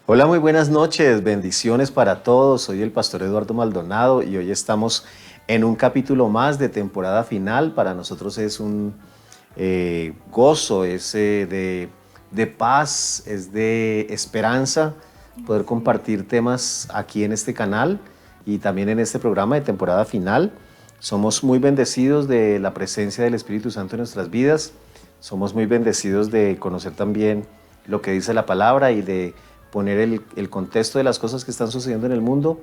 Hola, muy buenas noches, bendiciones para todos. Soy el pastor Eduardo Maldonado y hoy estamos en un capítulo más de temporada final. Para nosotros es un gozo, es de paz, es de esperanza poder compartir temas aquí en este canal y también en este programa de temporada final. Somos muy bendecidos de la presencia del Espíritu Santo en nuestras vidas. Somos muy bendecidos de conocer también lo que dice la palabra y de poner el contexto de las cosas que están sucediendo en el mundo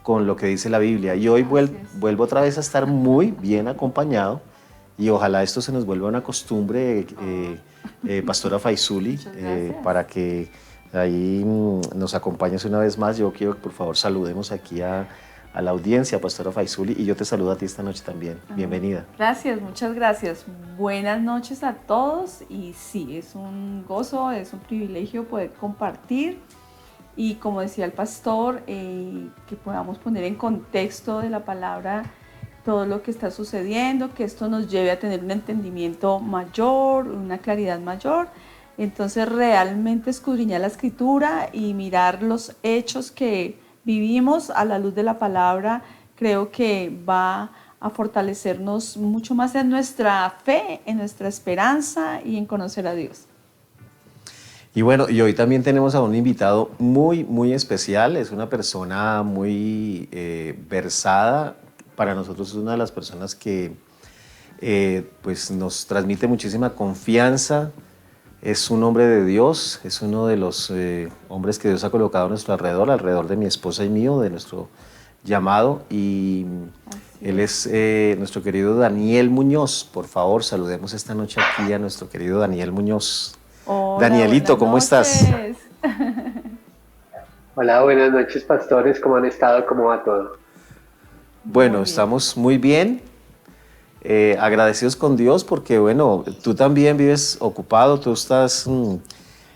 con lo que dice la Biblia. Y hoy vuelvo otra vez a estar muy bien acompañado y ojalá esto se nos vuelva una costumbre, Pastora Faisuli, para que ahí nos acompañes una vez más. Yo quiero que por favor saludemos aquí a la audiencia, Pastora Faisuli, y yo te saludo a ti esta noche también. Bienvenida. Gracias, muchas gracias. Buenas noches a todos y sí, es un gozo, es un privilegio poder compartir y como decía el pastor, que podamos poner en contexto de la palabra todo lo que está sucediendo, que esto nos lleve a tener un entendimiento mayor, una claridad mayor. Entonces realmente escudriñar la escritura y mirar los hechos que vivimos a la luz de la palabra, creo que va a fortalecernos mucho más en nuestra fe, en nuestra esperanza y en conocer a Dios. Y bueno, y hoy también tenemos a un invitado muy, muy especial. Es una persona muy versada. Para nosotros es una de las personas que pues nos transmite muchísima confianza. Es un hombre de Dios, es uno de los hombres que Dios ha colocado a nuestro alrededor de mi esposa y mío, de nuestro llamado. Y él es nuestro querido Daniel Muñoz. Por favor, saludemos esta noche aquí a nuestro querido Daniel Muñoz. Hola, Danielito, ¿cómo estás? Hola, buenas noches, pastores. ¿Cómo han estado? ¿Cómo va todo? Bueno, estamos muy bien. Agradecidos con Dios porque, bueno, tú también vives ocupado, tú estás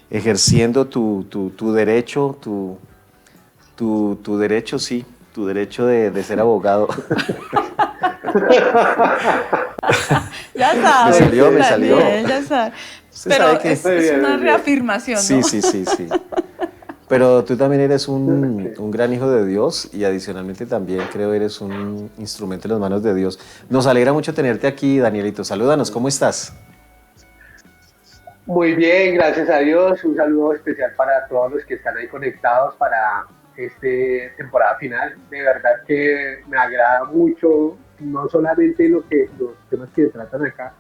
ejerciendo tu derecho, tu derecho, sí, tu derecho de ser abogado. Ya sabes. Me salió. Ya sabes. Usted Pero sabe que es una reafirmación, sí, ¿no? sí. Pero tú también eres un gran hijo de Dios y adicionalmente también creo eres un instrumento en las manos de Dios. Nos alegra mucho tenerte aquí, Danielito. Salúdanos, ¿cómo estás? Muy bien, gracias a Dios. Un saludo especial para todos los que están ahí conectados para esta temporada final. De verdad que me agrada mucho, no solamente los temas que se tratan acá,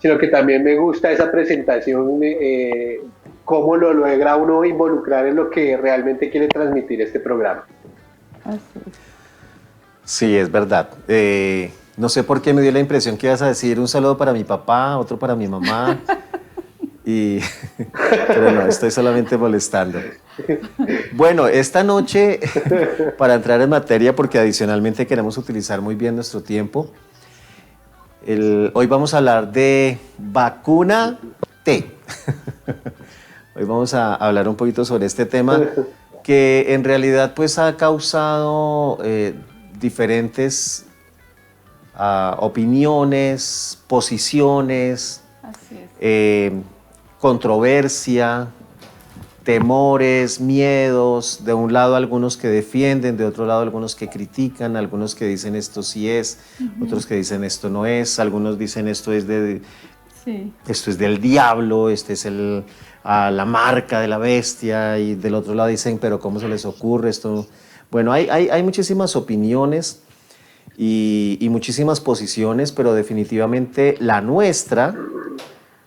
sino que también me gusta esa presentación, cómo lo logra uno involucrar en lo que realmente quiere transmitir este programa. Así es. Sí, es verdad. No sé por qué me dio la impresión que ibas a decir un saludo para mi papá, otro para mi mamá. Pero no, estoy solamente molestando. Bueno, esta noche, para entrar en materia, porque adicionalmente queremos utilizar muy bien nuestro tiempo, hoy vamos a hablar de vacuna T. Hoy vamos a hablar un poquito sobre este tema que en realidad pues ha causado diferentes opiniones, posiciones, Así es. controversia, temores, miedos, de un lado algunos que defienden, de otro lado algunos que critican, algunos que dicen esto sí es, otros que dicen esto no es, algunos dicen esto es esto es del diablo, este es la marca de la bestia, y del otro lado dicen, pero ¿cómo se les ocurre esto? Bueno, hay muchísimas opiniones y muchísimas posiciones, pero definitivamente la nuestra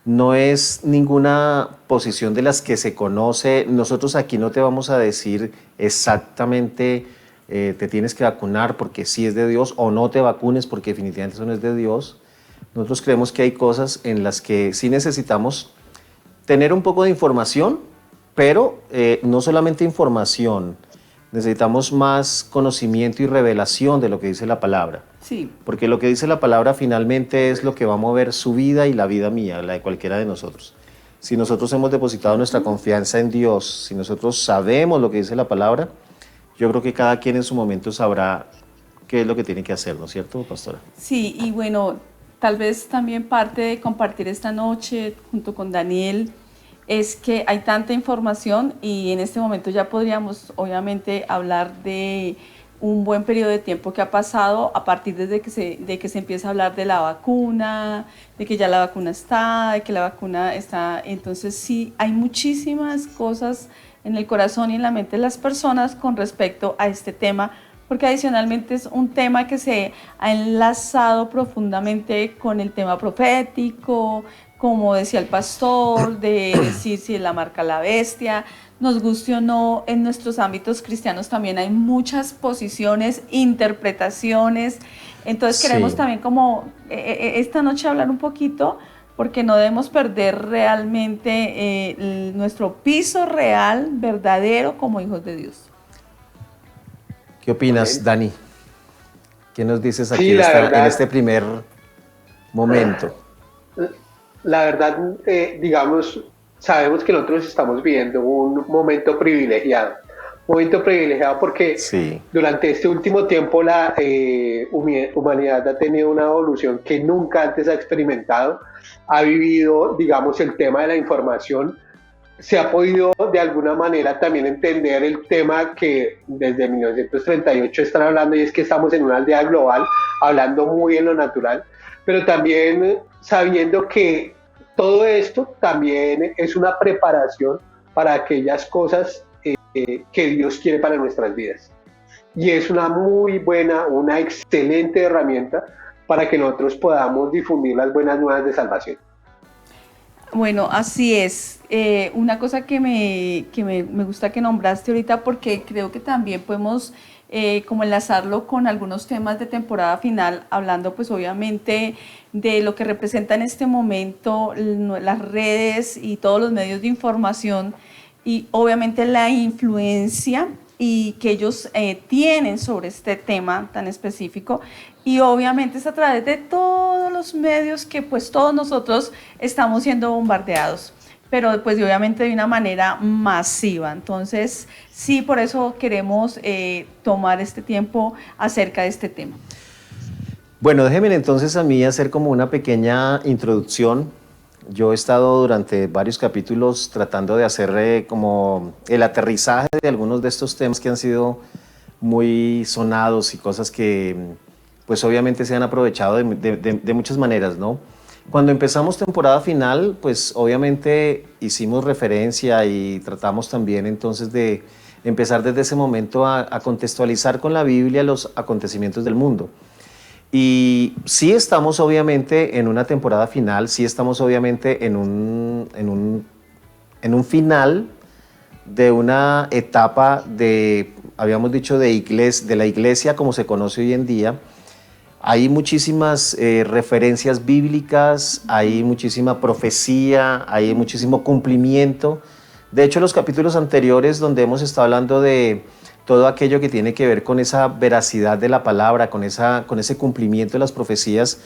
no es ninguna posición de las que se conoce. Nosotros aquí no te vamos a decir exactamente te tienes que vacunar porque sí es de Dios o no te vacunes porque definitivamente eso no es de Dios. Nosotros creemos que hay cosas en las que sí necesitamos tener un poco de información, pero no solamente información, necesitamos más conocimiento y revelación de lo que dice la palabra. Sí. Porque lo que dice la palabra finalmente es lo que va a mover su vida y la vida mía, la de cualquiera de nosotros. Si nosotros hemos depositado nuestra confianza en Dios, si nosotros sabemos lo que dice la palabra, yo creo que cada quien en su momento sabrá qué es lo que tiene que hacer, ¿no es cierto, pastora? Sí, y bueno, tal vez también parte de compartir esta noche junto con Daniel es que hay tanta información y en este momento ya podríamos obviamente hablar de un buen periodo de tiempo que ha pasado a partir de que se empieza a hablar de la vacuna, de que ya la vacuna está, de que la vacuna está. Entonces sí, hay muchísimas cosas en el corazón y en la mente de las personas con respecto a este tema, porque adicionalmente es un tema que se ha enlazado profundamente con el tema profético, como decía el pastor, de decir si la marca la bestia, nos guste o no, en nuestros ámbitos cristianos también hay muchas posiciones, interpretaciones, entonces queremos Sí. también como esta noche hablar un poquito, porque no debemos perder realmente nuestro piso real, verdadero, como hijos de Dios. ¿Qué opinas, Amén. Dani? ¿Qué nos dices Sí, aquí en este primer momento? la verdad, digamos, sabemos que nosotros estamos viviendo un momento privilegiado porque Sí, durante este último tiempo la humanidad ha tenido una evolución que nunca antes ha experimentado, ha vivido, digamos, el tema de la información, se ha podido de alguna manera también entender el tema que desde 1938 están hablando, y es que estamos en una aldea global, hablando muy en lo natural, pero también sabiendo que todo esto también es una preparación para aquellas cosas que Dios quiere para nuestras vidas. Y es una muy buena, una excelente herramienta para que nosotros podamos difundir las buenas nuevas de salvación. Bueno, así es. Una cosa me gusta que nombraste ahorita porque creo que también podemos como enlazarlo con algunos temas de temporada final, hablando pues obviamente de lo que representa en este momento las redes y todos los medios de información y obviamente la influencia y que ellos tienen sobre este tema tan específico y obviamente es a través de todos los medios que pues todos nosotros estamos siendo bombardeados, pero pues obviamente de una manera masiva. Entonces sí, por eso queremos tomar este tiempo acerca de este tema. bueno, déjenme entonces a mí hacer como una pequeña introducción. Yo he estado durante varios capítulos tratando de hacer como el aterrizaje de algunos de estos temas que han sido muy sonados y cosas que pues obviamente se han aprovechado de muchas maneras, ¿no? Cuando empezamos temporada final, pues obviamente hicimos referencia y tratamos también entonces de empezar desde ese momento a contextualizar con la Biblia los acontecimientos del mundo. Y sí estamos obviamente en una temporada final, sí estamos obviamente en un final de una etapa de, habíamos dicho, de la iglesia como se conoce hoy en día. Hay muchísimas referencias bíblicas, hay muchísima profecía, hay muchísimo cumplimiento. De hecho, los capítulos anteriores donde hemos estado hablando de todo aquello que tiene que ver con esa veracidad de la palabra, con ese cumplimiento de las profecías,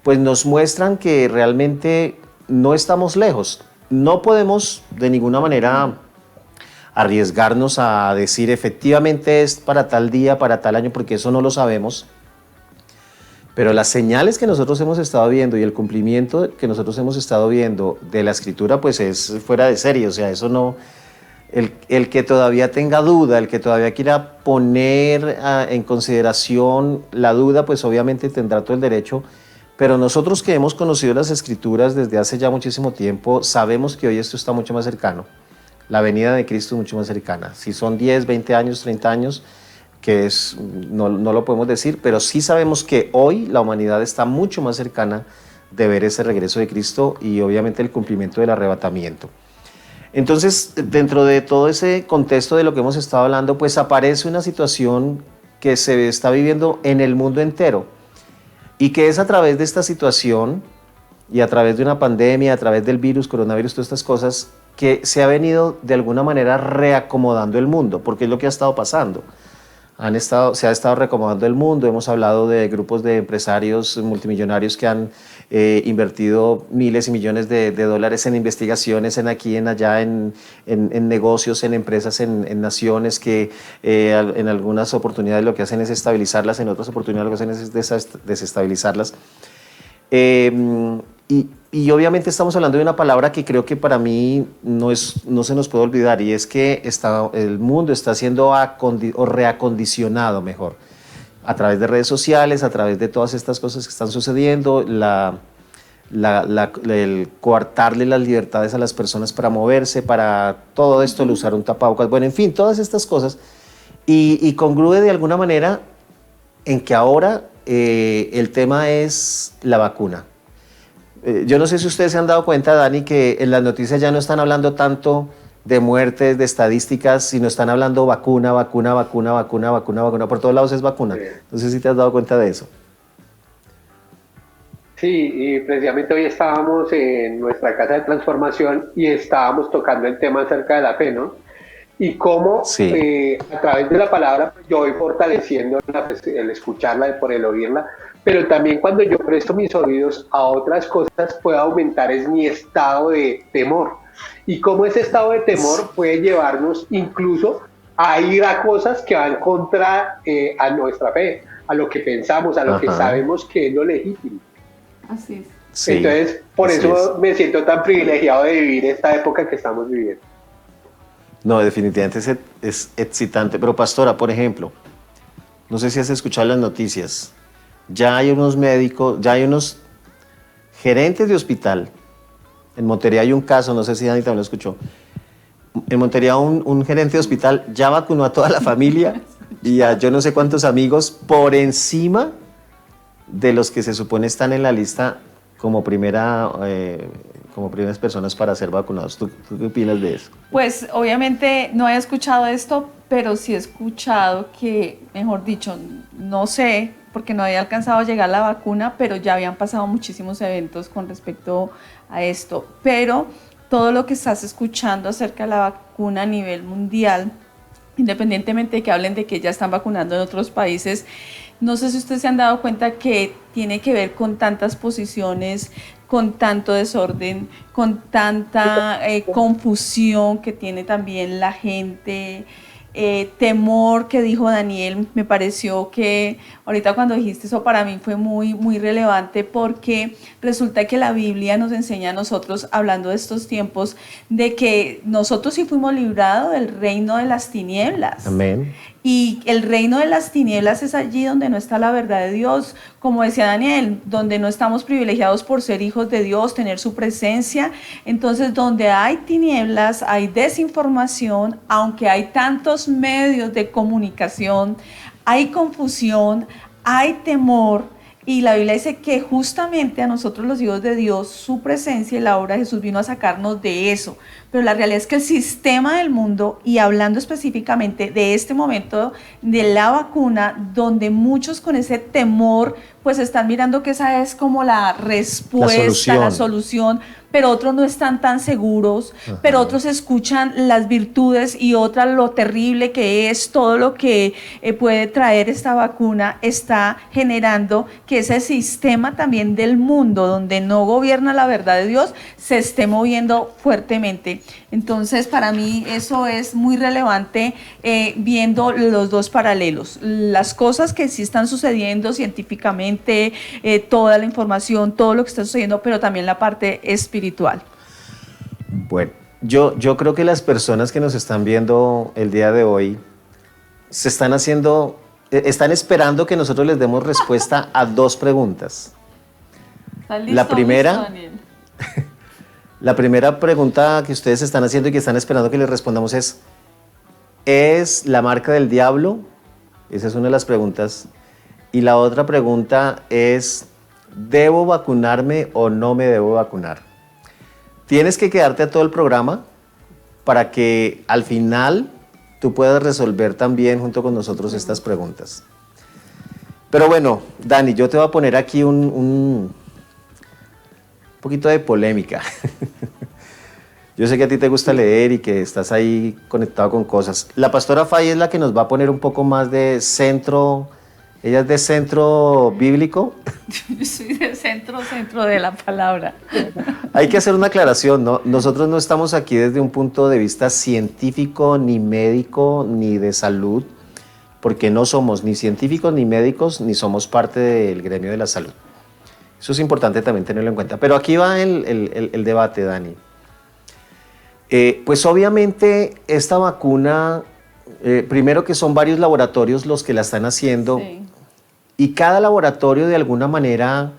pues nos muestran que realmente no estamos lejos. No podemos de ninguna manera arriesgarnos a decir efectivamente es para tal día, para tal año, porque eso no lo sabemos. Pero las señales que nosotros hemos estado viendo y el cumplimiento que nosotros hemos estado viendo de la Escritura, pues es fuera de serie. O sea, eso no... El que todavía tenga duda, el que todavía quiera poner en consideración la duda, pues obviamente tendrá todo el derecho. Pero nosotros que hemos conocido las Escrituras desde hace ya muchísimo tiempo, sabemos que hoy esto está mucho más cercano. La venida de Cristo es mucho más cercana. Si son 10, 20 años, 30 años, que es, no lo podemos decir, pero sí sabemos que hoy la humanidad está mucho más cercana de ver ese regreso de Cristo y obviamente el cumplimiento del arrebatamiento. Entonces, dentro de todo ese contexto de lo que hemos estado hablando, pues aparece una situación que se está viviendo en el mundo entero y que es a través de esta situación y a través de una pandemia, a través del virus, coronavirus, todas estas cosas, que se ha venido de alguna manera reacomodando el mundo, porque es lo que ha estado pasando. se ha estado reacomodando el mundo. Hemos hablado de grupos de empresarios multimillonarios que han invertido miles y millones de dólares en investigaciones, en aquí, en allá, en negocios, en empresas, en naciones que en algunas oportunidades lo que hacen es estabilizarlas, en otras oportunidades lo que hacen es desestabilizarlas. Y obviamente estamos hablando de una palabra que creo que para mí no se nos puede olvidar, y es que el mundo está siendo reacondicionado mejor a través de redes sociales, a través de todas estas cosas que están sucediendo, el coartarle las libertades a las personas para moverse, para todo esto, el usar un tapabocas, bueno, en fin, todas estas cosas, y congrúe de alguna manera en que ahora el tema es la vacuna. Yo no sé si ustedes se han dado cuenta, Dani, que en las noticias ya no están hablando tanto de muertes, de estadísticas, sino están hablando vacuna, vacuna, vacuna, vacuna, vacuna, vacuna. Por todos lados es vacuna. No sé si te has dado cuenta de eso. Sí, y precisamente hoy estábamos en nuestra casa de transformación y estábamos tocando el tema acerca de la fe, ¿no? Y cómo sí. A través de la palabra yo voy fortaleciendo el escucharla, por el oírla, pero también cuando yo presto mis oídos a otras cosas puedo aumentar es mi estado de temor. Y cómo ese estado de temor puede llevarnos incluso a ir a cosas que van contra a nuestra fe, a lo que pensamos, a lo que sabemos que es lo legítimo. Así es. Sí, entonces, por eso me siento tan privilegiado de vivir esta época que estamos viviendo. No, definitivamente es excitante. Pero pastora, por ejemplo, no sé si has escuchado las noticias, ya hay unos médicos, ya hay unos gerentes de hospital. En Montería hay un caso, no sé si Dani también lo escuchó. En Montería un gerente de hospital ya vacunó a toda la familia y a yo no sé cuántos amigos por encima de los que se supone están en la lista como primeras personas para ser vacunados. ¿Tú qué opinas de eso? Pues obviamente no he escuchado esto, pero sí he escuchado que, mejor dicho, no sé, porque no había alcanzado a llegar la vacuna, pero ya habían pasado muchísimos eventos con respecto a esto. Pero todo lo que estás escuchando acerca de la vacuna a nivel mundial, independientemente de que hablen de que ya están vacunando en otros países, no sé si ustedes se han dado cuenta que tiene que ver con tantas posiciones, con tanto desorden, con tanta confusión que tiene también la gente, temor que dijo Daniel. Me pareció que ahorita cuando dijiste eso para mí fue muy, muy relevante, porque resulta que la Biblia nos enseña a nosotros, hablando de estos tiempos, de que nosotros sí fuimos librados del reino de las tinieblas. Amén. Y el reino de las tinieblas es allí donde no está la verdad de Dios, como decía Daniel, donde no estamos privilegiados por ser hijos de Dios, tener su presencia. Entonces, donde hay tinieblas, hay desinformación, aunque hay tantos medios de comunicación, hay confusión, hay temor. Y la Biblia dice que justamente a nosotros los hijos de Dios, su presencia y la obra de Jesús vino a sacarnos de eso. Pero la realidad es que el sistema del mundo, y hablando específicamente de este momento de la vacuna, donde muchos con ese temor pues están mirando que esa es como la respuesta, la solución, pero otros no están tan seguros, pero otros escuchan las virtudes y otras lo terrible que es todo lo que puede traer esta vacuna. Está generando que ese sistema también del mundo, donde no gobierna la verdad de Dios, se esté moviendo fuertemente. Entonces, para mí eso es muy relevante, viendo los dos paralelos, las cosas que sí están sucediendo científicamente, toda la información, todo lo que está sucediendo, pero también la parte espiritual. Bueno, yo creo que las personas que nos están viendo el día de hoy están esperando que nosotros les demos respuesta a dos preguntas. La primera, la primera pregunta que ustedes están haciendo y que están esperando que les respondamos ¿es la marca del diablo? Esa es una de las preguntas. Y la otra pregunta es, ¿debo vacunarme o no me debo vacunar? Tienes que quedarte a todo el programa para que al final tú puedas resolver también junto con nosotros estas preguntas. Pero bueno, Dani, yo te voy a poner aquí un poquito de polémica. Yo sé que a ti te gusta leer y que estás ahí conectado con cosas. La pastora Fay es la que nos va a poner un poco más de centro. Ella es de centro bíblico. Yo soy del centro de la palabra. Hay que hacer una aclaración, ¿no? Nosotros no estamos aquí desde un punto de vista científico, ni médico, ni de salud, porque no somos ni científicos, ni médicos, ni somos parte del gremio de la salud. Eso es importante también tenerlo en cuenta. Pero aquí va el debate, Dani. Pues obviamente esta vacuna, primero que son varios laboratorios los que la están haciendo, Sí. y cada laboratorio de alguna manera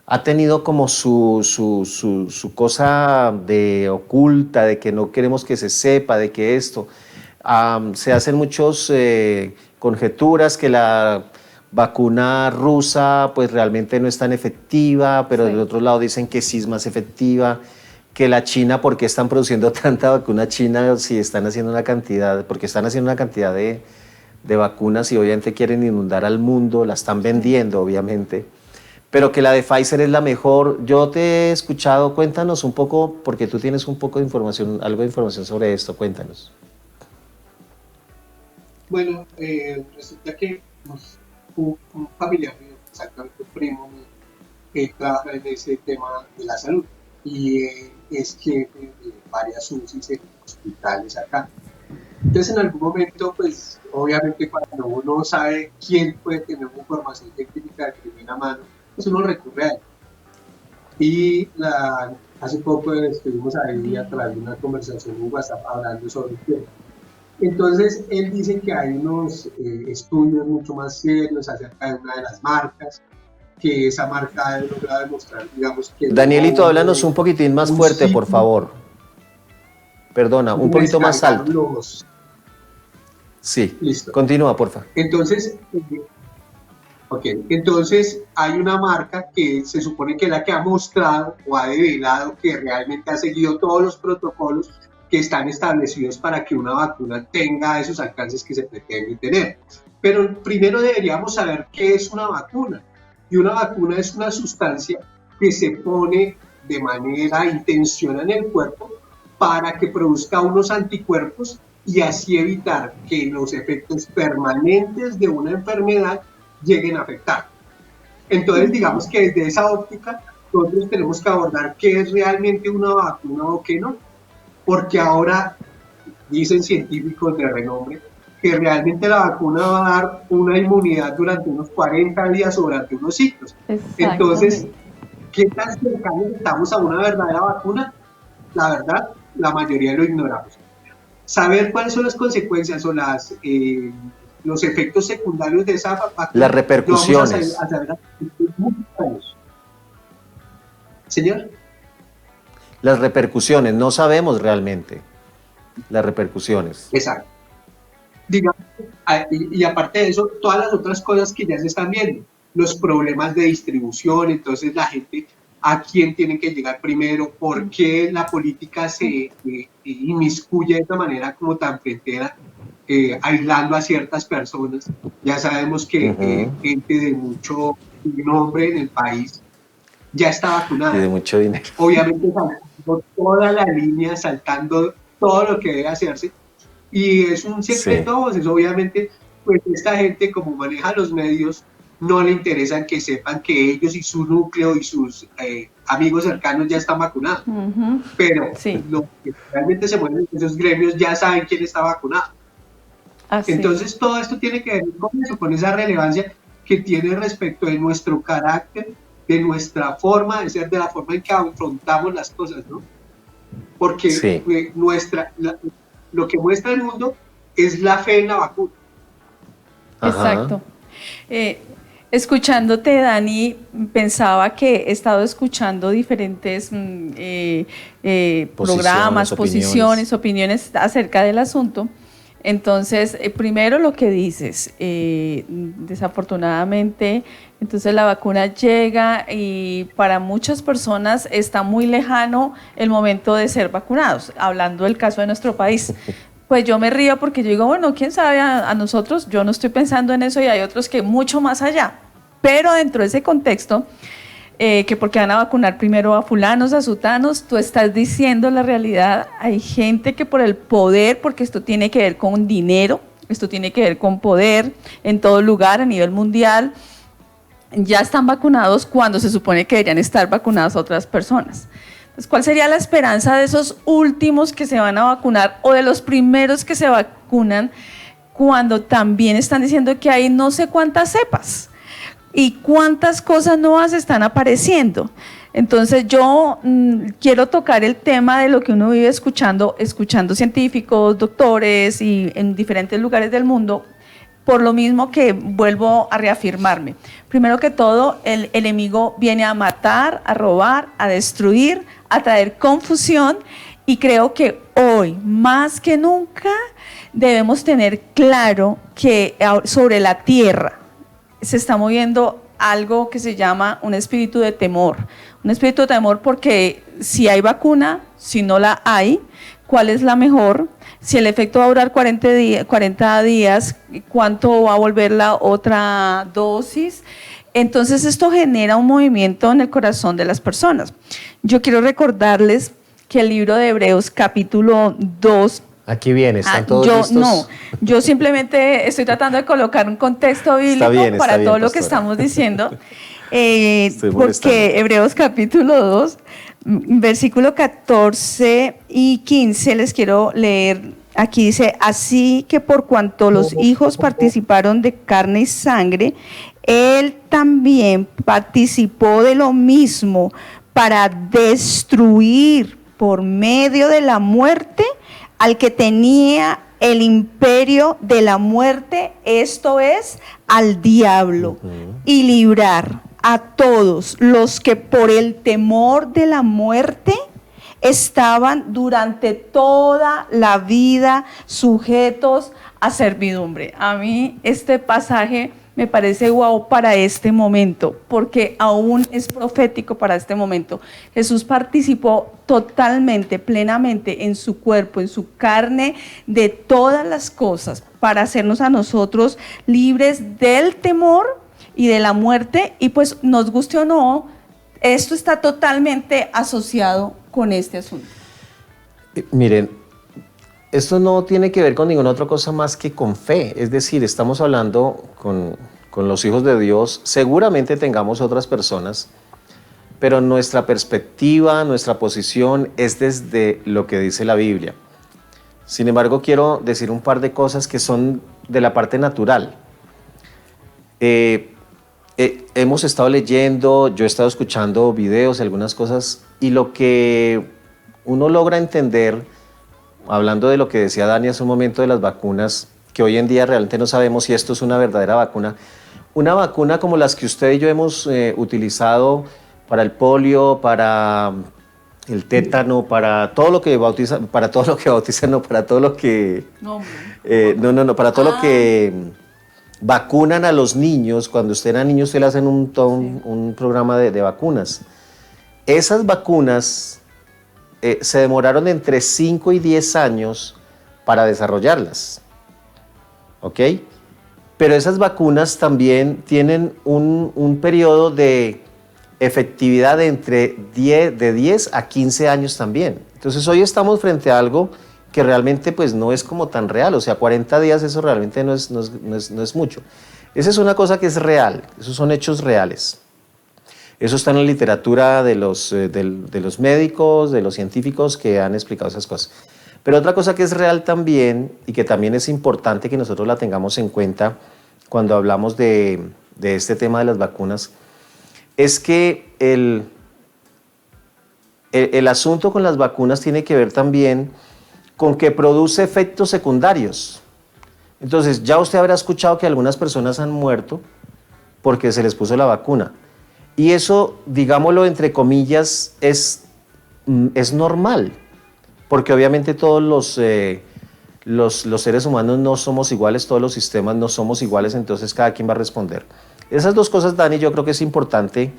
ha tenido como su cosa de oculta, de que no queremos que se sepa, de que esto. Se hacen muchas conjeturas que la vacuna rusa pues realmente no es tan efectiva, pero Sí. del otro lado dicen que sí es más efectiva, que la China, ¿por qué están produciendo tanta vacuna china si están haciendo una cantidad, porque están haciendo una cantidad de vacunas y obviamente quieren inundar al mundo, la están vendiendo obviamente, pero que la de Pfizer es la mejor? Yo te he escuchado, cuéntanos un poco, porque tú tienes un poco de información, algo de información sobre esto, cuéntanos. Bueno, resulta que un familiar mío, exactamente un primo mío, que trabaja en ese tema de la salud y es jefe de varias UCIs en hospitales acá. Entonces, en algún momento, pues, obviamente, cuando uno sabe quién puede tener una información científica de primera mano, pues uno recurre a él. Y hace poco estuvimos ahí a través de una conversación en WhatsApp hablando sobre el tema. Entonces, él dice que hay unos estudios mucho más serios acerca de una de las marcas, que esa marca ha logrado demostrar, digamos, que... Danielito, háblanos un poquitín más fuerte, por favor. Perdona, un poquito más alto. Sí, listo. Continúa, porfa. Entonces, entonces hay una marca que se supone que es la que ha mostrado o ha develado que realmente ha seguido todos los protocolos que están establecidos para que una vacuna tenga esos alcances que se pretende tener. Pero primero deberíamos saber qué es una vacuna. Y una vacuna es una sustancia que se pone de manera intencional en el cuerpo para que produzca unos anticuerpos y así evitar que los efectos permanentes de una enfermedad lleguen a afectar. Entonces, digamos que desde esa óptica, nosotros tenemos que abordar qué es realmente una vacuna o qué no, porque ahora dicen científicos de renombre que realmente la vacuna va a dar una inmunidad durante unos 40 días o durante unos ciclos. Entonces, ¿qué tan cercanos estamos a una verdadera vacuna? La verdad, la mayoría lo ignoramos. Saber cuáles son las consecuencias o los efectos secundarios de esa vacuna. Las repercusiones. Vamos a saber muchos años. Señor. Las repercusiones, no sabemos realmente las repercusiones. Exacto. Digamos, y aparte de eso, todas las otras cosas que ya se están viendo, los problemas de distribución, entonces la gente a quién tiene que llegar primero, por qué la política se inmiscuye de esta manera como tan frontera, aislando a ciertas personas. Ya sabemos que gente de mucho nombre en el país ya está vacunada. Y de mucho dinero. Obviamente saltando toda la línea, saltando todo lo que debe hacerse. Y es un secreto a voces. Obviamente, pues esta gente, como maneja los medios, no le interesan que sepan que ellos y su núcleo y sus amigos cercanos ya están vacunados. Pero los que realmente se mueven en esos gremios ya saben quién está vacunado. Entonces, todo esto tiene que ver con eso, con esa relevancia que tiene respecto de nuestro carácter, de nuestra forma de ser, de la forma en que afrontamos las cosas, ¿no? Porque lo que muestra el mundo es la fe en la vacuna. Exacto. Escuchándote, Dani, pensaba que he estado escuchando diferentes programas, posiciones, opiniones acerca del asunto. Entonces, primero lo que dices, desafortunadamente, entonces la vacuna llega y para muchas personas está muy lejano el momento de ser vacunados, hablando del caso de nuestro país. Pues yo me río porque yo digo, bueno, quién sabe, a nosotros, yo no estoy pensando en eso y hay otros que mucho más allá. Pero dentro de ese contexto, que porque van a vacunar primero a fulanos, a sutanos, tú estás diciendo la realidad. Hay gente que por el poder, porque esto tiene que ver con dinero, esto tiene que ver con poder en todo lugar a nivel mundial, ya están vacunados cuando se supone que deberían estar vacunadas otras personas. Entonces, ¿cuál sería la esperanza de esos últimos que se van a vacunar o de los primeros que se vacunan cuando también están diciendo que hay no sé cuántas cepas y cuántas cosas nuevas están apareciendo? Entonces yo quiero tocar el tema de lo que uno vive escuchando científicos, doctores y en diferentes lugares del mundo, por lo mismo que vuelvo a reafirmarme. Primero que todo, el enemigo viene a matar, a robar, a destruir, a traer confusión, y creo que hoy, más que nunca, debemos tener claro que sobre la tierra se está moviendo algo que se llama un espíritu de temor. Un espíritu de temor porque si hay vacuna, si no la hay, ¿cuál es la mejor? Si el efecto va a durar 40 días, ¿cuánto va a volver la otra dosis? Entonces esto genera un movimiento en el corazón de las personas. Yo quiero recordarles que el libro de Hebreos capítulo 2, aquí viene, ¿están todos listos? No, yo simplemente estoy tratando de colocar un contexto bíblico para todo lo que estamos diciendo, porque Hebreos capítulo 2, versículo 14 y 15 les quiero leer. Aquí dice: así que por cuanto los hijos participaron de carne y sangre, él también participó de lo mismo para destruir por medio de la muerte al que tenía el imperio de la muerte, esto es, al diablo, y librar a todos los que por el temor de la muerte estaban durante toda la vida sujetos a servidumbre. A mí este pasaje me parece guau para este momento, porque aún es profético para este momento. Jesús participó totalmente, plenamente en su cuerpo, en su carne, de todas las cosas, para hacernos a nosotros libres del temor y de la muerte, y pues nos guste o no, esto está totalmente asociado con este asunto. Miren, esto no tiene que ver con ninguna otra cosa más que con fe. Es decir, estamos hablando con los hijos de Dios. Seguramente tengamos otras personas, pero nuestra perspectiva, nuestra posición es desde lo que dice la Biblia. Sin embargo, quiero decir un par de cosas que son de la parte natural. Hemos estado leyendo, yo he estado escuchando videos, algunas cosas, y lo que uno logra entender, hablando de lo que decía Dani hace un momento de las vacunas, que hoy en día realmente no sabemos si esto es una verdadera vacuna. Una vacuna como las que usted y yo hemos utilizado para el polio, para el tétano, para todo lo que bautiza, para todo lo que vacunan a los niños. Cuando usted era niño, usted le hacen un programa de vacunas. Esas vacunas se demoraron entre 5 y 10 años para desarrollarlas, ¿ok? Pero esas vacunas también tienen un periodo de efectividad de 10 a 15 años también. Entonces hoy estamos frente a algo que realmente pues no es como tan real, o sea, 40 días eso realmente no es mucho. Esa es una cosa que es real, esos son hechos reales. Eso está en la literatura de los médicos, de los científicos que han explicado esas cosas. Pero otra cosa que es real también y que también es importante que nosotros la tengamos en cuenta cuando hablamos de este tema de las vacunas, es que el asunto con las vacunas tiene que ver también con que produce efectos secundarios. Entonces, ya usted habrá escuchado que algunas personas han muerto porque se les puso la vacuna. Y eso, digámoslo entre comillas, es normal, porque obviamente todos los seres humanos no somos iguales, todos los sistemas no somos iguales, entonces cada quien va a responder. Esas dos cosas, Dani, yo creo que es importante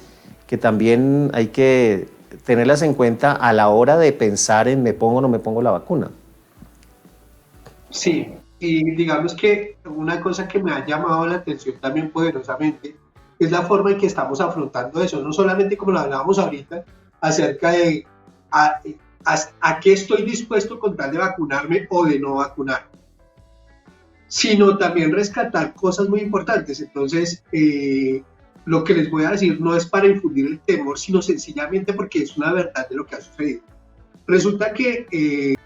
que también hay que tenerlas en cuenta a la hora de pensar en me pongo o no me pongo la vacuna. Sí, y digamos que una cosa que me ha llamado la atención también poderosamente es la forma en que estamos afrontando eso, no solamente como lo hablábamos ahorita, acerca de a qué estoy dispuesto con tal de vacunarme o de no vacunar, sino también rescatar cosas muy importantes. Entonces, lo que les voy a decir no es para infundir el temor, sino sencillamente porque es una verdad de lo que ha sucedido. Resulta que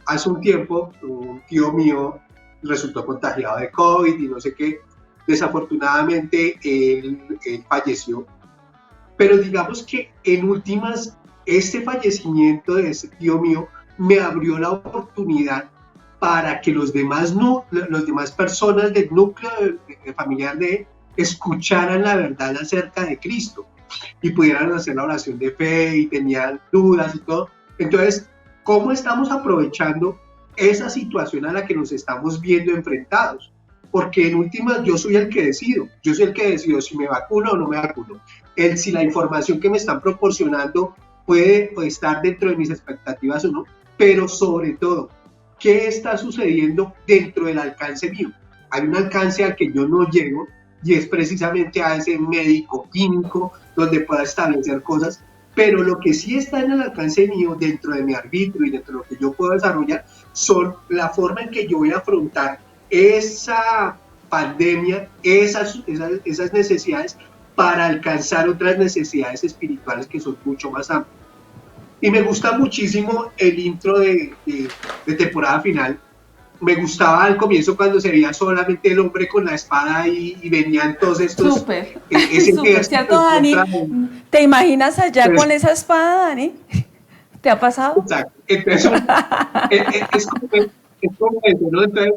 hace un tiempo un tío mío resultó contagiado de COVID y no sé qué. Desafortunadamente él falleció. Pero digamos que en últimas, este fallecimiento de ese tío mío me abrió la oportunidad para que los demás personas del núcleo familiar de él escucharan la verdad acerca de Cristo y pudieran hacer la oración de fe y tenían dudas y todo. Entonces, ¿cómo estamos aprovechando esa situación a la que nos estamos viendo enfrentados? Porque en últimas yo soy el que decido si me vacuno o no me vacuno. Si la información que me están proporcionando puede estar dentro de mis expectativas o no, pero sobre todo, ¿qué está sucediendo dentro del alcance mío? Hay un alcance al que yo no llego y es precisamente a ese médico clínico donde pueda establecer cosas, pero lo que sí está en el alcance mío, dentro de mi arbitrio y dentro de lo que yo puedo desarrollar, son la forma en que yo voy a afrontar esa pandemia, esas necesidades para alcanzar otras necesidades espirituales que son mucho más amplias. Y me gusta muchísimo el intro de temporada final. Me gustaba al comienzo cuando se veía solamente el hombre con la espada y venían todos estos... Súper, súper, ¿cierto, Dani? ¿Te imaginas allá con esa espada, Dani? ¿Te ha pasado? Exacto. Entonces, es como eso, ¿no? Entonces,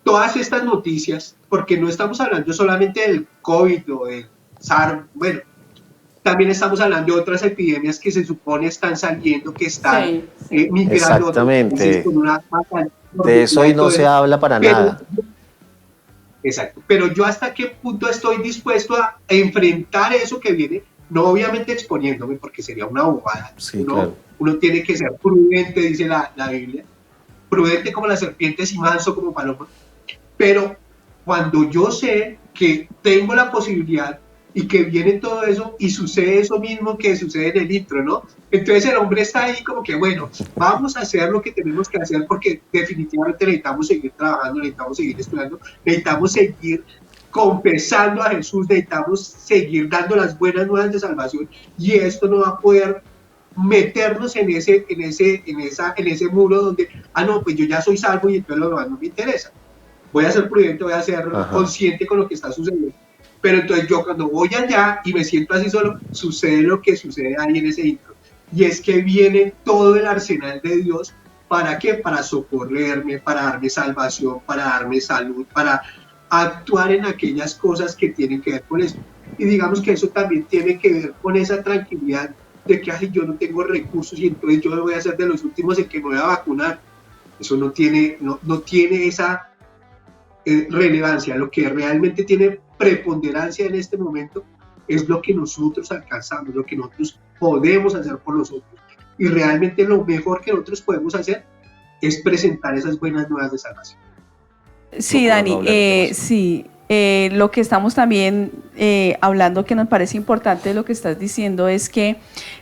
todas estas noticias, porque no estamos hablando solamente del COVID o del SARS, bueno, también estamos hablando de otras epidemias que se supone están saliendo, que están migrando. Exactamente. De eso hoy no se habla para nada. Exacto. Pero yo hasta qué punto estoy dispuesto a enfrentar eso que viene, no obviamente exponiéndome, porque sería una bobada. Sí, claro. Uno tiene que ser prudente, dice la Biblia. Prudente como las serpientes y manso como paloma. Pero cuando yo sé que tengo la posibilidad y que viene todo eso y sucede eso mismo que sucede en el intro, ¿no? Entonces el hombre está ahí como que, bueno, vamos a hacer lo que tenemos que hacer porque definitivamente necesitamos seguir trabajando, necesitamos seguir estudiando, necesitamos seguir confesando a Jesús, necesitamos seguir dando las buenas nuevas de salvación y esto no va a poder meternos en ese muro donde, no, pues yo ya soy salvo y entonces lo demás no me interesa. Voy a ser prudente, voy a ser consciente con lo que está sucediendo. Pero entonces yo cuando voy allá y me siento así solo, sucede lo que sucede ahí en ese intro. Y es que viene todo el arsenal de Dios, ¿para qué? Para socorrerme, para darme salvación, para darme salud, para actuar en aquellas cosas que tienen que ver con eso. Y digamos que eso también tiene que ver con esa tranquilidad de que yo no tengo recursos y entonces yo voy a ser de los últimos en que me voy a vacunar. Eso no tiene esa relevancia. Lo que realmente tiene preponderancia en este momento es lo que nosotros alcanzamos, lo que nosotros podemos hacer por nosotros. Y realmente lo mejor que nosotros podemos hacer es presentar esas buenas nuevas de salvación. Sí, Dani, sí. Lo que estamos también hablando que nos parece importante de lo que estás diciendo es que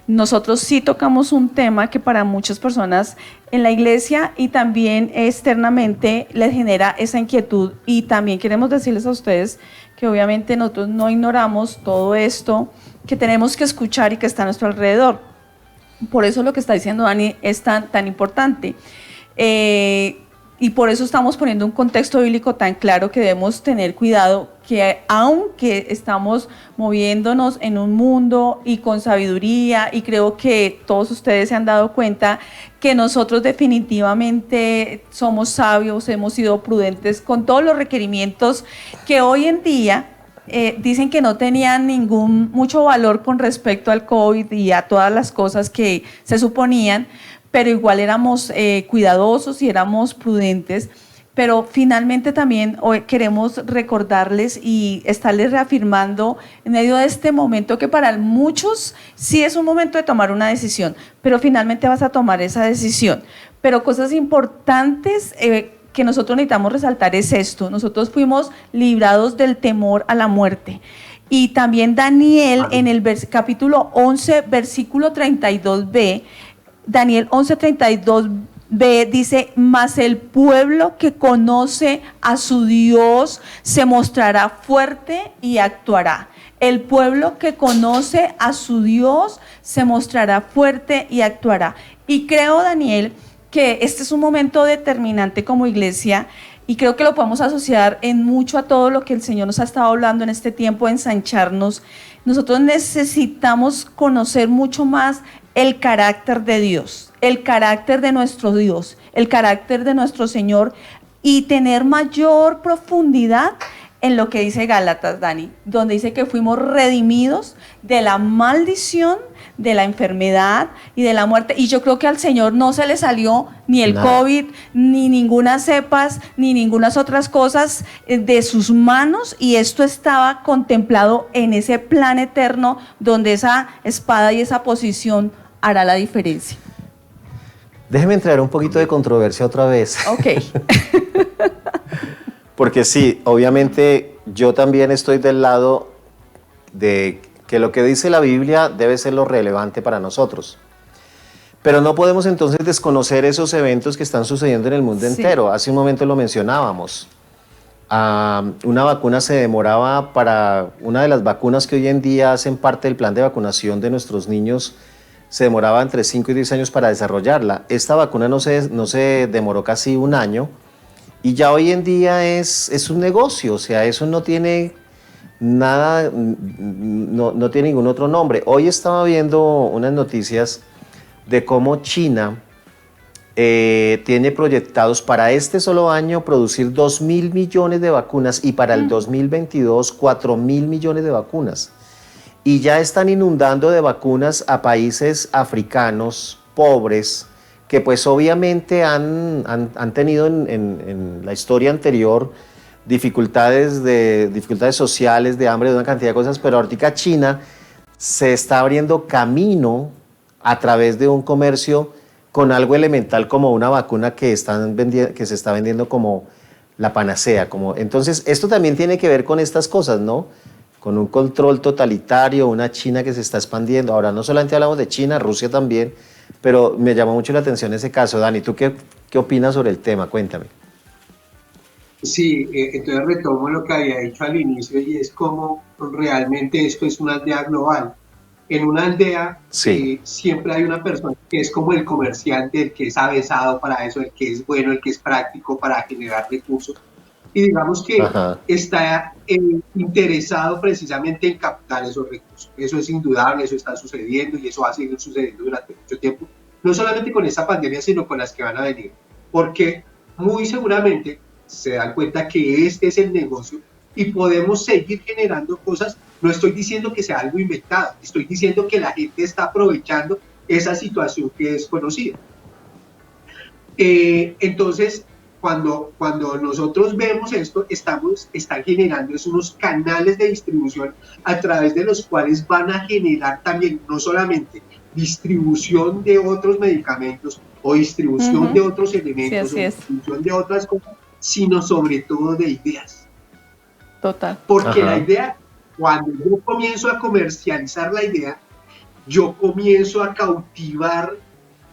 nosotros sí tocamos un tema que para muchas personas en la iglesia y también externamente les genera esa inquietud, y también queremos decirles a ustedes que obviamente nosotros no ignoramos todo esto que tenemos que escuchar y que está a nuestro alrededor. Por eso lo que está diciendo Dani es tan importante. Y por eso estamos poniendo un contexto bíblico tan claro que debemos tener cuidado, que aunque estamos moviéndonos en un mundo y con sabiduría, y creo que todos ustedes se han dado cuenta que nosotros definitivamente somos sabios, hemos sido prudentes con todos los requerimientos que hoy en día dicen que no tenían mucho valor con respecto al COVID y a todas las cosas que se suponían, pero igual éramos cuidadosos y éramos prudentes. Pero finalmente también hoy queremos recordarles y estarles reafirmando en medio de este momento que para muchos sí es un momento de tomar una decisión, pero finalmente vas a tomar esa decisión. Pero cosas importantes que nosotros necesitamos resaltar es esto: nosotros fuimos librados del temor a la muerte. Y también Daniel en el capítulo 11, versículo 32b, Daniel 11, 32b dice, mas el pueblo que conoce a su Dios se mostrará fuerte y actuará. El pueblo que conoce a su Dios se mostrará fuerte y actuará. Y creo, Daniel, que este es un momento determinante como iglesia, y creo que lo podemos asociar en mucho a todo lo que el Señor nos ha estado hablando en este tiempo, ensancharnos. Nosotros necesitamos conocer mucho más el carácter de Dios, el carácter de nuestro Dios, el carácter de nuestro Señor, y tener mayor profundidad en lo que dice Gálatas, Dani, donde dice que fuimos redimidos de la maldición, de la enfermedad y de la muerte. Y yo creo que al Señor no se le salió ni el COVID, ni ninguna cepas, ni ningunas otras cosas de sus manos, y esto estaba contemplado en ese plan eterno donde esa espada y esa posición hará la diferencia. Déjeme entrar un poquito de controversia otra vez. Ok. Porque sí, obviamente yo también estoy del lado de que lo que dice la Biblia debe ser lo relevante para nosotros. Pero no podemos entonces desconocer esos eventos que están sucediendo en el mundo entero. Hace un momento lo mencionábamos. Una vacuna se demoraba una de las vacunas que hoy en día hacen parte del plan de vacunación de nuestros niños, se demoraba entre 5 y 10 años para desarrollarla. Esta vacuna no se demoró casi un año. Y ya hoy en día es un negocio, o sea, eso no tiene nada, no tiene ningún otro nombre. Hoy estaba viendo unas noticias de cómo China tiene proyectados para este solo año producir 2.000 millones de vacunas y para el 2022 4.000 millones de vacunas. Y ya están inundando de vacunas a países africanos pobres, que pues obviamente han tenido en la historia anterior dificultades sociales, de hambre, de una cantidad de cosas, pero ahorita China se está abriendo camino a través de un comercio con algo elemental como una vacuna que se está vendiendo como la panacea. Entonces, esto también tiene que ver con estas cosas, ¿no? Con un control totalitario, una China que se está expandiendo. Ahora, no solamente hablamos de China, Rusia también, pero me llamó mucho la atención ese caso. Dani, ¿tú qué opinas sobre el tema? Cuéntame. Sí, entonces retomo lo que había dicho al inicio, y es como realmente esto es una aldea global. En una aldea siempre hay una persona que es como el comerciante, el que es avesado para eso, el que es bueno, el que es práctico para generar recursos. Y digamos que está interesado precisamente en captar esos recursos. Eso es indudable, eso está sucediendo y eso va a seguir sucediendo durante mucho tiempo. No solamente con esta pandemia, sino con las que van a venir. Porque muy seguramente se dan cuenta que este es el negocio y podemos seguir generando cosas. No estoy diciendo que sea algo inventado, estoy diciendo que la gente está aprovechando esa situación que es conocida. Entonces, cuando nosotros vemos esto, están generando unos canales de distribución a través de los cuales van a generar también no solamente distribución de otros medicamentos o distribución de otros elementos, sí, o distribución de otras cosas, sino sobre todo de ideas. Total. Porque la idea, cuando yo comienzo a comercializar la idea, yo comienzo a cautivar,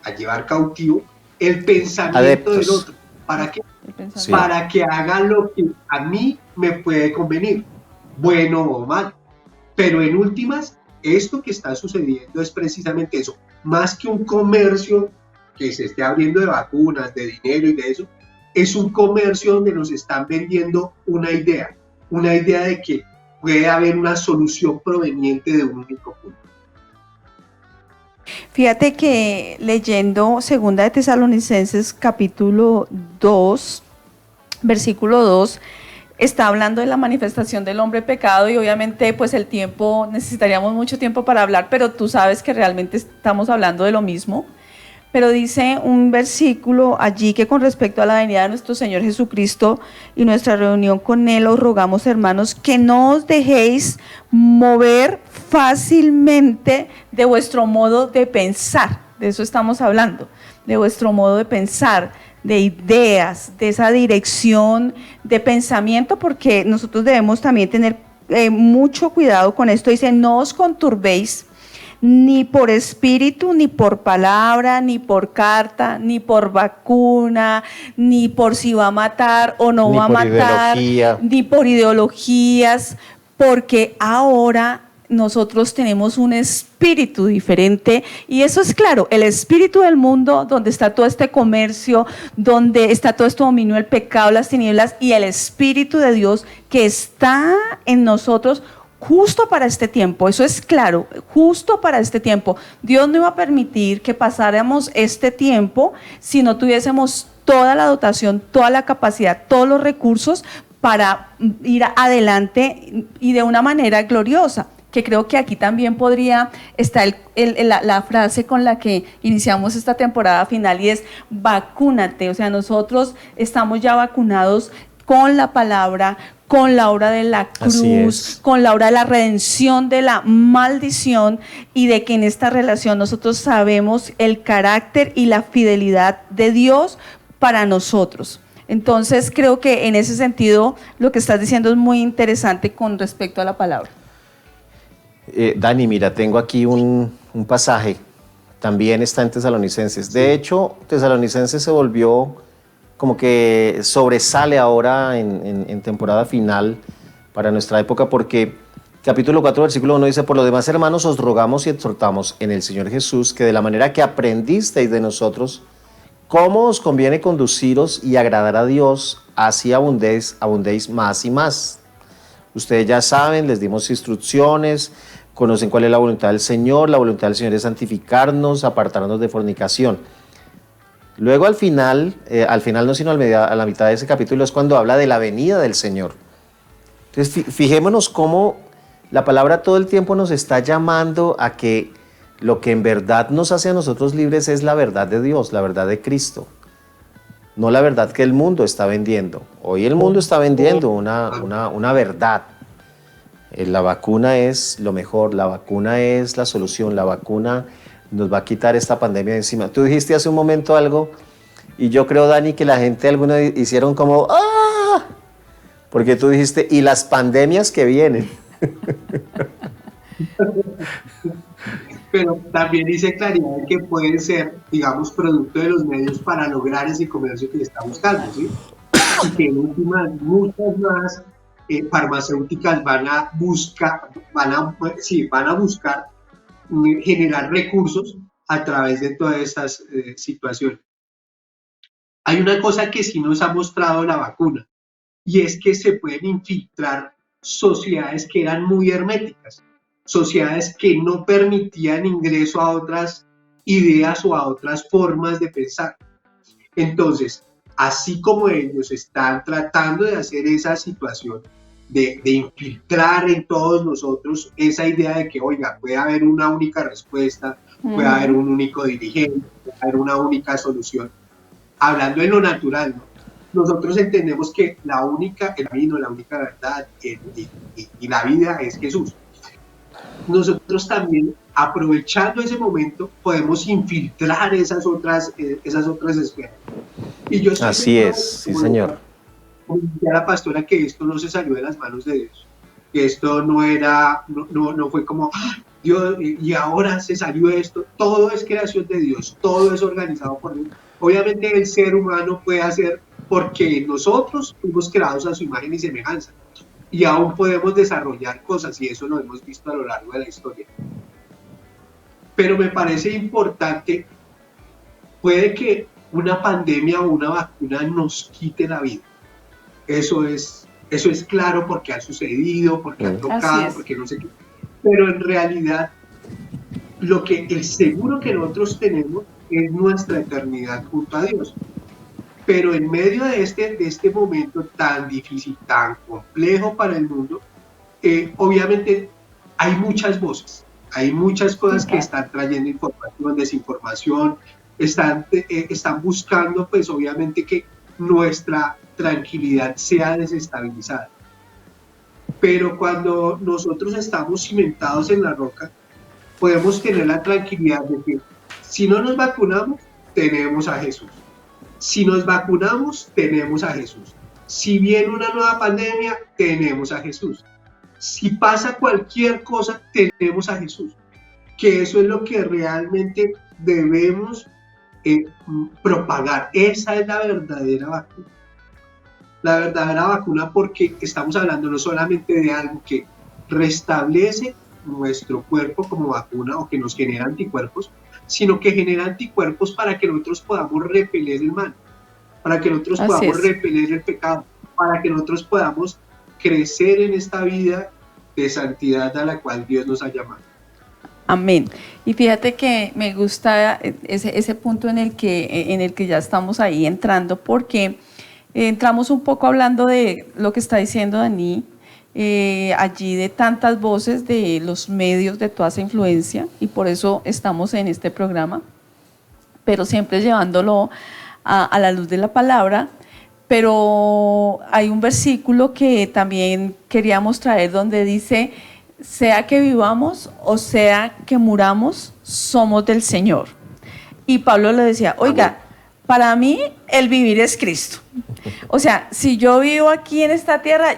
a llevar cautivo el pensamiento del otro. ¿Para qué? Sí. Para que haga lo que a mí me puede convenir, bueno o mal. Pero en últimas, esto que está sucediendo es precisamente eso. Más que un comercio que se esté abriendo de vacunas, de dinero y de eso, es un comercio donde nos están vendiendo una idea de que puede haber una solución proveniente de un único punto. Fíjate que leyendo 2 de Tesalonicenses capítulo 2, versículo 2, está hablando de la manifestación del hombre pecado, y obviamente pues el tiempo, necesitaríamos mucho tiempo para hablar, pero tú sabes que realmente estamos hablando de lo mismo. Pero dice un versículo allí que con respecto a la venida de nuestro Señor Jesucristo y nuestra reunión con Él, os rogamos, hermanos, que no os dejéis mover fácilmente de vuestro modo de pensar. De eso estamos hablando, de vuestro modo de pensar, de ideas, de esa dirección de pensamiento, porque nosotros debemos también tener mucho cuidado con esto. Dice, no os conturbéis ni por espíritu, ni por palabra, ni por carta, ni por vacuna, ni por si va a matar o no va a matar, ni por ideologías, porque ahora nosotros tenemos un espíritu diferente, y eso es claro, el espíritu del mundo, donde está todo este comercio, donde está todo este dominio del pecado, las tinieblas, y el espíritu de Dios que está en nosotros justo para este tiempo. Eso es claro, justo para este tiempo. Dios no iba a permitir que pasáramos este tiempo si no tuviésemos toda la dotación, toda la capacidad, todos los recursos para ir adelante y de una manera gloriosa. Que creo que aquí también podría estar la frase con la que iniciamos esta temporada final, y es vacúnate. O sea, nosotros estamos ya vacunados con la palabra, con la obra de la cruz, con la obra de la redención de la maldición, y de que en esta relación nosotros sabemos el carácter y la fidelidad de Dios para nosotros. Entonces creo que en ese sentido lo que estás diciendo es muy interesante con respecto a la palabra. Dani, mira, tengo aquí un pasaje, también está en Tesalonicenses. De hecho, Tesalonicenses se volvió como que sobresale ahora en temporada final para nuestra época, porque capítulo 4, versículo 1 dice: por lo demás, hermanos, os rogamos y exhortamos en el Señor Jesús, que de la manera que aprendisteis de nosotros, cómo os conviene conduciros y agradar a Dios, así abundéis más y más. Ustedes ya saben, les dimos instrucciones, conocen cuál es la voluntad del Señor. La voluntad del Señor es santificarnos, apartarnos de fornicación. Luego al final no, sino a la mitad de ese capítulo es cuando habla de la venida del Señor. Entonces fijémonos cómo la palabra todo el tiempo nos está llamando a que lo que en verdad nos hace a nosotros libres es la verdad de Dios, la verdad de Cristo. No la verdad que el mundo está vendiendo. Hoy el mundo está vendiendo una verdad. La vacuna es lo mejor, la vacuna es la solución, la vacuna nos va a quitar esta pandemia de encima. Tú dijiste hace un momento algo, y yo creo, Dani, que la gente, algunos hicieron como ¡ah! Porque tú dijiste, y las pandemias que vienen. Pero también dice claridad que pueden ser, digamos, producto de los medios para lograr ese comercio que está buscando, ¿sí? Y que en últimas, muchas más farmacéuticas van a buscar generar recursos a través de todas estas situaciones. Hay una cosa que sí nos ha mostrado la vacuna, y es que se pueden infiltrar sociedades que eran muy herméticas, sociedades que no permitían ingreso a otras ideas o a otras formas de pensar. Entonces, así como ellos están tratando de hacer esa situación, de infiltrar en todos nosotros esa idea de que, oiga, puede haber una única respuesta, puede haber un único dirigente, puede haber una única solución. Hablando en lo natural, ¿no? Nosotros entendemos que el camino, la única verdad y la vida es Jesús. Nosotros también, aprovechando ese momento, podemos infiltrar esas otras esferas. Y yo así es, sí, señor. Como decía la pastora, que esto no se salió de las manos de Dios, que esto no fue como Dios, y ahora se salió esto. Todo es creación de Dios, todo es organizado por Dios. Obviamente el ser humano puede hacer, porque nosotros fuimos creados a su imagen y semejanza, y aún podemos desarrollar cosas, y eso lo hemos visto a lo largo de la historia. Pero me parece importante, puede que una pandemia o una vacuna nos quite la vida. Eso es claro, porque ha sucedido, porque ha tocado, porque no sé qué. Pero en realidad, el seguro que nosotros tenemos es nuestra eternidad junto a Dios. Pero en medio de este momento tan difícil, tan complejo para el mundo, obviamente hay muchas voces, hay muchas cosas que están trayendo información, desinformación, están buscando, pues obviamente, que nuestra tranquilidad sea desestabilizada. Pero cuando nosotros estamos cimentados en la roca, podemos tener la tranquilidad de que si no nos vacunamos, tenemos a Jesús. Si nos vacunamos, tenemos a Jesús. Si viene una nueva pandemia, tenemos a Jesús. si pasa cualquier cosa, tenemos a Jesús, que eso es lo que realmente debemos propagar. Esa es la verdadera vacuna. La verdadera vacuna, porque estamos hablando no solamente de algo que restablece nuestro cuerpo como vacuna o que nos genera anticuerpos, sino que genera anticuerpos para que nosotros podamos repeler el mal, para que nosotros podamos repeler el pecado, para que nosotros podamos crecer en esta vida de santidad a la cual Dios nos ha llamado. Amén. Y fíjate que me gusta ese punto en el que ya estamos ahí entrando, porque entramos un poco hablando de lo que está diciendo Dani, allí de tantas voces de los medios, de toda esa influencia, y por eso estamos en este programa, pero siempre llevándolo a la luz de la palabra. Pero hay un versículo que también queríamos traer donde dice: sea que vivamos o sea que muramos, somos del Señor. Y Pablo le decía, oiga, para mí el vivir es Cristo. O sea, si yo vivo aquí en esta tierra,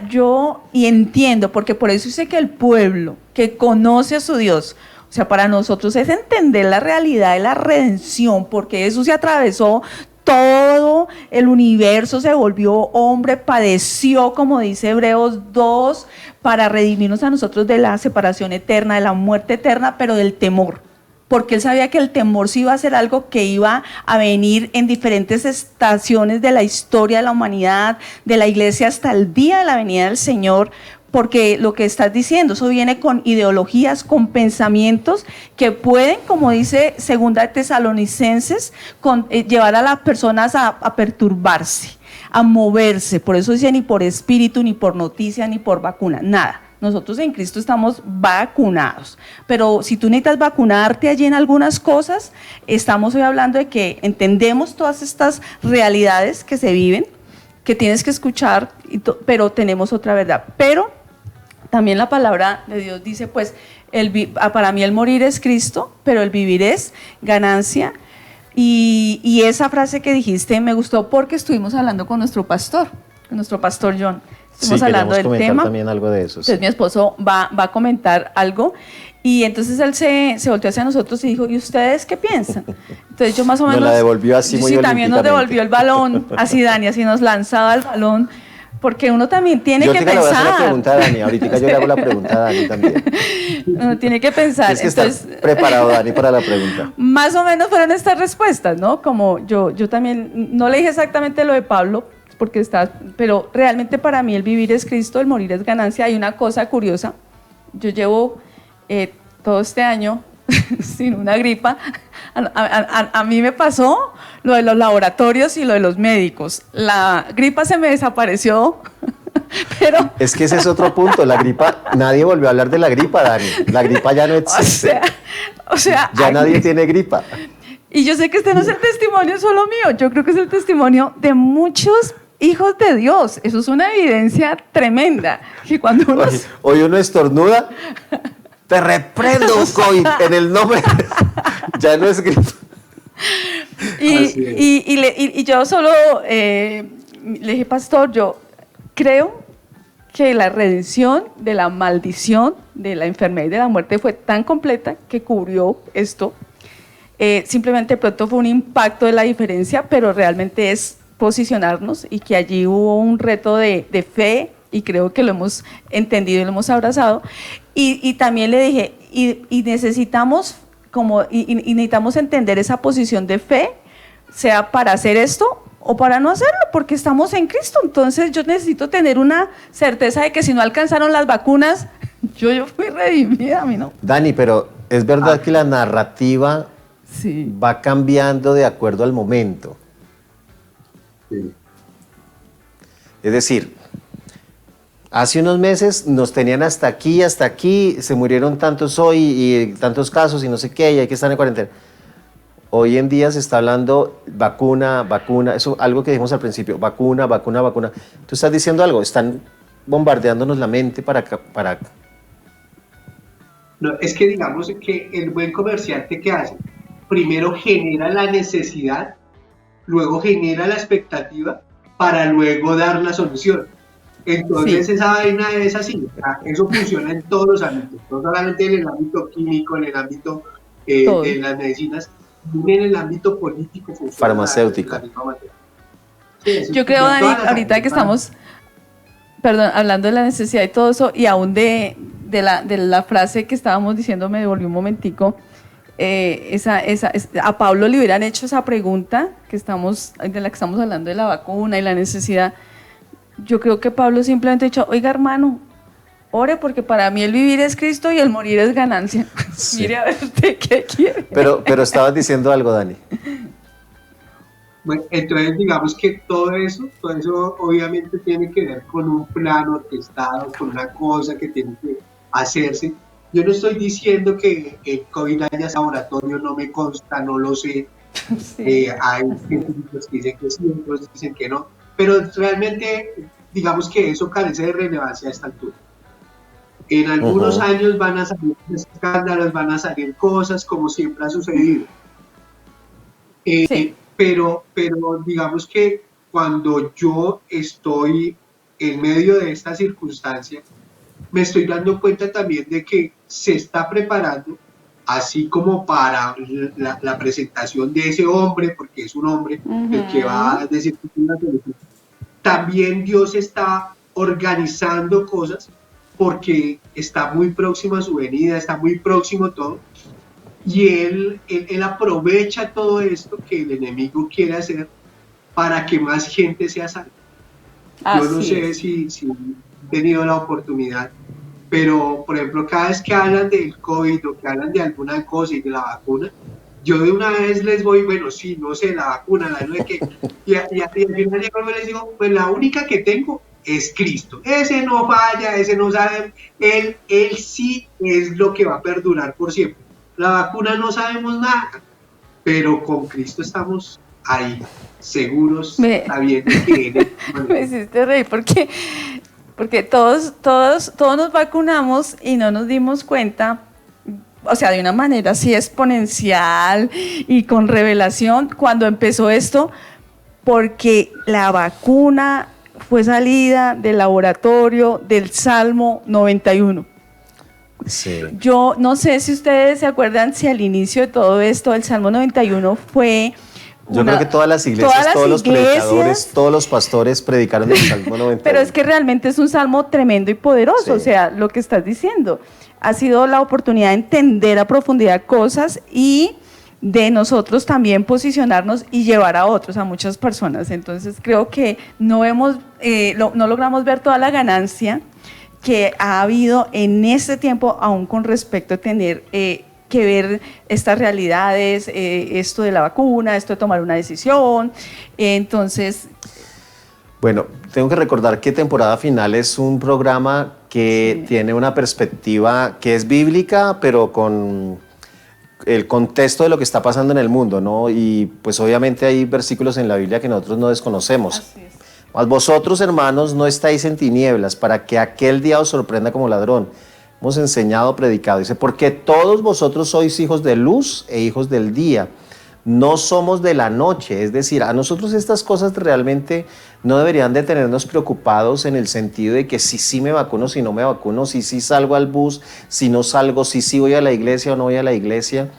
y entiendo, porque por eso dice que el pueblo que conoce a su Dios, o sea, para nosotros es entender la realidad de la redención, porque Jesús se atravesó todo el universo, se volvió hombre, padeció, como dice Hebreos 2, para redimirnos a nosotros de la separación eterna, de la muerte eterna, pero del temor. Porque él sabía que el temor sí iba a ser algo que iba a venir en diferentes estaciones de la historia de la humanidad, de la iglesia, hasta el día de la venida del Señor. Porque lo que estás diciendo, eso viene con ideologías, con pensamientos que pueden, como dice Segunda de Tesalonicenses, llevar a las personas a perturbarse, a moverse. Por eso dice ni por espíritu, ni por noticia, ni por vacuna, nada. Nosotros en Cristo estamos vacunados, pero si tú necesitas vacunarte allí en algunas cosas, estamos hoy hablando de que entendemos todas estas realidades que se viven, que tienes que escuchar, pero tenemos otra verdad. Pero también la palabra de Dios dice, pues, para mí el morir es Cristo, pero el vivir es ganancia. Y esa frase que dijiste me gustó porque estuvimos hablando con nuestro pastor John. Estuvimos hablando del tema. También algo de eso. Entonces mi esposo va a comentar algo. Y entonces él se volteó hacia nosotros y dijo, ¿y ustedes qué piensan? Entonces yo más o menos... Nos la devolvió así muy olímpicamente. Sí, también nos devolvió el balón, así Dani, así nos lanzaba el balón, porque uno también tiene que pensar. Yo te le voy a hacer la pregunta a Dani, ahorita yo le hago la pregunta a Dani también. Uno tiene que pensar. Es que entonces, está preparado Dani para la pregunta. Más o menos fueron estas respuestas, ¿no? Como yo también, no le dije exactamente lo de Pablo, pero realmente para mí el vivir es Cristo, el morir es ganancia. Hay una cosa curiosa, yo llevo todo este año sin una gripa. A mí me pasó lo de los laboratorios y lo de los médicos. La gripa se me desapareció, pero... Es que ese es otro punto, la gripa, nadie volvió a hablar de la gripa, Dani. La gripa ya no existe. O sea ya nadie tiene gripa. Y yo sé que este no es el testimonio solo mío, yo creo que es el testimonio de muchos hijos de Dios. Eso es una evidencia tremenda. Que cuando uno... Hoy uno estornuda, te reprendo, COVID, en el nombre. Ya no es gripa. Y yo solo le dije, pastor, yo creo que la redención de la maldición, de la enfermedad y de la muerte fue tan completa que cubrió esto. Simplemente pronto fue un impacto de la diferencia, pero realmente es posicionarnos, y que allí hubo un reto de fe, y creo que lo hemos entendido y lo hemos abrazado. Y también le dije, y necesitamos necesitamos entender esa posición de fe, sea para hacer esto o para no hacerlo, porque estamos en Cristo. Entonces yo necesito tener una certeza de que si no alcanzaron las vacunas, yo fui redimida, a mí no. Dani, pero es verdad que la narrativa va cambiando de acuerdo al momento. Sí. Es decir, hace unos meses nos tenían hasta aquí, se murieron tantos hoy y tantos casos y no sé qué, y hay que estar en cuarentena. Hoy en día se está hablando vacuna, eso algo que dijimos al principio, vacuna. Tú estás diciendo algo, están bombardeándonos la mente para... No, es que digamos que el buen comerciante, ¿qué hace? Primero genera la necesidad, luego genera la expectativa para luego dar la solución. Entonces Sí. esa vaina es así, o sea, eso funciona en todos los ámbitos, no solamente en el ámbito químico, en el ámbito de Todo. las medicinas, también en el ámbito político funciona la Farmacéutico. misma manera. Sí, eso Yo creo, en Dani, todas las áreas, ahorita en que todas las- estamos, perdón, hablando de la necesidad y todo eso, y aún de la frase que estábamos diciendo, me devolví un momentico, a Pablo le hubieran hecho esa pregunta de la que estamos hablando de la vacuna y la necesidad. Yo creo que Pablo simplemente ha dicho, oiga hermano, ore porque para mí el vivir es Cristo y el morir es ganancia. Sí. Mire a ver usted qué quiere. Pero estabas diciendo algo, Dani. Bueno, entonces digamos que todo eso obviamente tiene que ver con un plan orquestado, con una cosa que tiene que hacerse. Yo no estoy diciendo que el COVID haya sido laboratorio, no me consta, no lo sé. Sí. Hay científicos que dicen que sí, otros dicen que no, pero realmente digamos que eso carece de relevancia a esta altura. En algunos años van a salir escándalos, van a salir cosas como siempre ha sucedido. Sí. Pero digamos que cuando yo estoy en medio de esta circunstancia, me estoy dando cuenta también de que se está preparando, así como para la presentación de ese hombre, porque es un hombre el que va a decir que tiene una solución. También Dios está organizando cosas porque está muy próximo a su venida, está muy próximo todo, y él aprovecha todo esto que el enemigo quiere hacer para que más gente sea salva. Yo no Así sé es. si he tenido la oportunidad, pero por ejemplo, cada vez que hablan del COVID o que hablan de alguna cosa y de la vacuna, yo de una vez les voy, bueno, sí, no sé, la vacuna, la no sé qué, y al final yo les digo, pues la única que tengo es Cristo. Ese no falla, ese no sabe, él sí es lo que va a perdurar por siempre. La vacuna no sabemos nada, pero con Cristo estamos ahí, seguros, sabiendo que Él Me hiciste reír porque todos nos vacunamos y no nos dimos cuenta, o sea, de una manera así exponencial y con revelación cuando empezó esto, porque la vacuna fue salida del laboratorio del Salmo 91. Sí. Yo no sé si ustedes se acuerdan si al inicio de todo esto el Salmo 91 fue... Yo creo que todas las iglesias, todos los predicadores, todos los pastores predicaron el Salmo 91. Pero es que realmente es un salmo tremendo y poderoso, Sí. o sea, lo que estás diciendo. Ha sido la oportunidad de entender a profundidad cosas y de nosotros también posicionarnos y llevar a otros, a muchas personas. Entonces creo que no logramos ver toda la ganancia que ha habido en este tiempo, aún con respecto a tener que ver estas realidades, esto de la vacuna, esto de tomar una decisión. Entonces, Bueno, tengo que recordar que Temporada Final es un programa que tiene una perspectiva que es bíblica, pero con el contexto de lo que está pasando en el mundo, ¿no? Y pues obviamente hay versículos en la Biblia que nosotros no desconocemos. así es. Mas vosotros, hermanos, no estáis en tinieblas para que aquel día os sorprenda como ladrón. Hemos enseñado, predicado. Dice, porque todos vosotros sois hijos de luz e hijos del día. No somos de la noche. Es decir, a nosotros estas cosas realmente no deberían de tenernos preocupados en el sentido de que si sí me vacuno, si no me vacuno, si sí salgo al bus, si no salgo, si sí voy a la iglesia o no voy a la iglesia.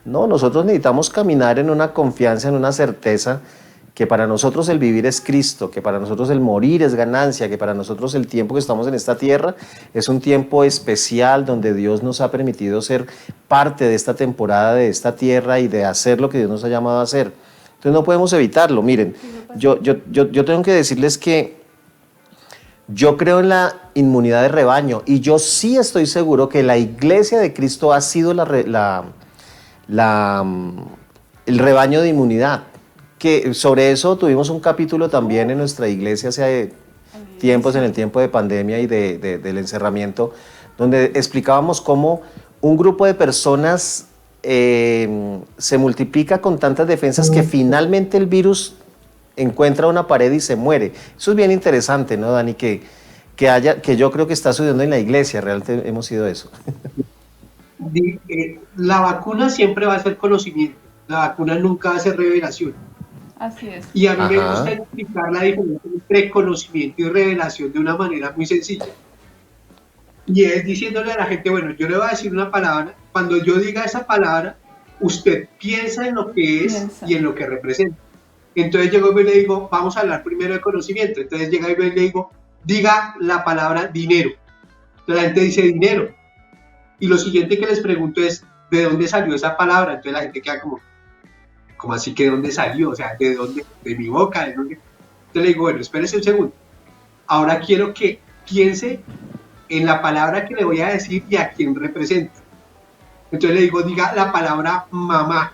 No, nosotros necesitamos caminar en una confianza, en una certeza que para nosotros el vivir es Cristo, que para nosotros el morir es ganancia, que para nosotros el tiempo que estamos en esta tierra es un tiempo especial donde Dios nos ha permitido ser parte de esta temporada, de esta tierra y de hacer lo que Dios nos ha llamado a hacer. Entonces no podemos evitarlo. Miren, yo tengo que decirles que yo creo en la inmunidad de rebaño y yo sí estoy seguro que la iglesia de Cristo ha sido el rebaño de inmunidad. Que sobre eso tuvimos un capítulo también en nuestra iglesia hace tiempos, en el tiempo de pandemia y del encerramiento, donde explicábamos cómo un grupo de personas se multiplica con tantas defensas que finalmente el virus encuentra una pared y se muere. Eso es bien interesante, ¿no, Dani? Que yo creo que está sucediendo en la iglesia, realmente hemos sido eso. La vacuna siempre va a ser conocimiento, la vacuna nunca va a ser revelación. Así es. Y a mí me Ajá. gusta explicar la diferencia entre conocimiento y revelación de una manera muy sencilla. Y es diciéndole a la gente, bueno, yo le voy a decir una palabra, cuando yo diga esa palabra, usted piensa en lo que es Piensa. y en lo que representa. Entonces llego y le digo, vamos a hablar primero de conocimiento. Entonces llega y le digo, diga la palabra dinero. Entonces la gente dice dinero. Y lo siguiente que les pregunto es, ¿de dónde salió esa palabra? Entonces la gente queda como así que de dónde salió, o sea, de dónde, de mi boca, de dónde. Entonces le digo, bueno, espérese un segundo. Ahora quiero que piense en la palabra que le voy a decir y a quién representa. Entonces le digo, diga la palabra mamá.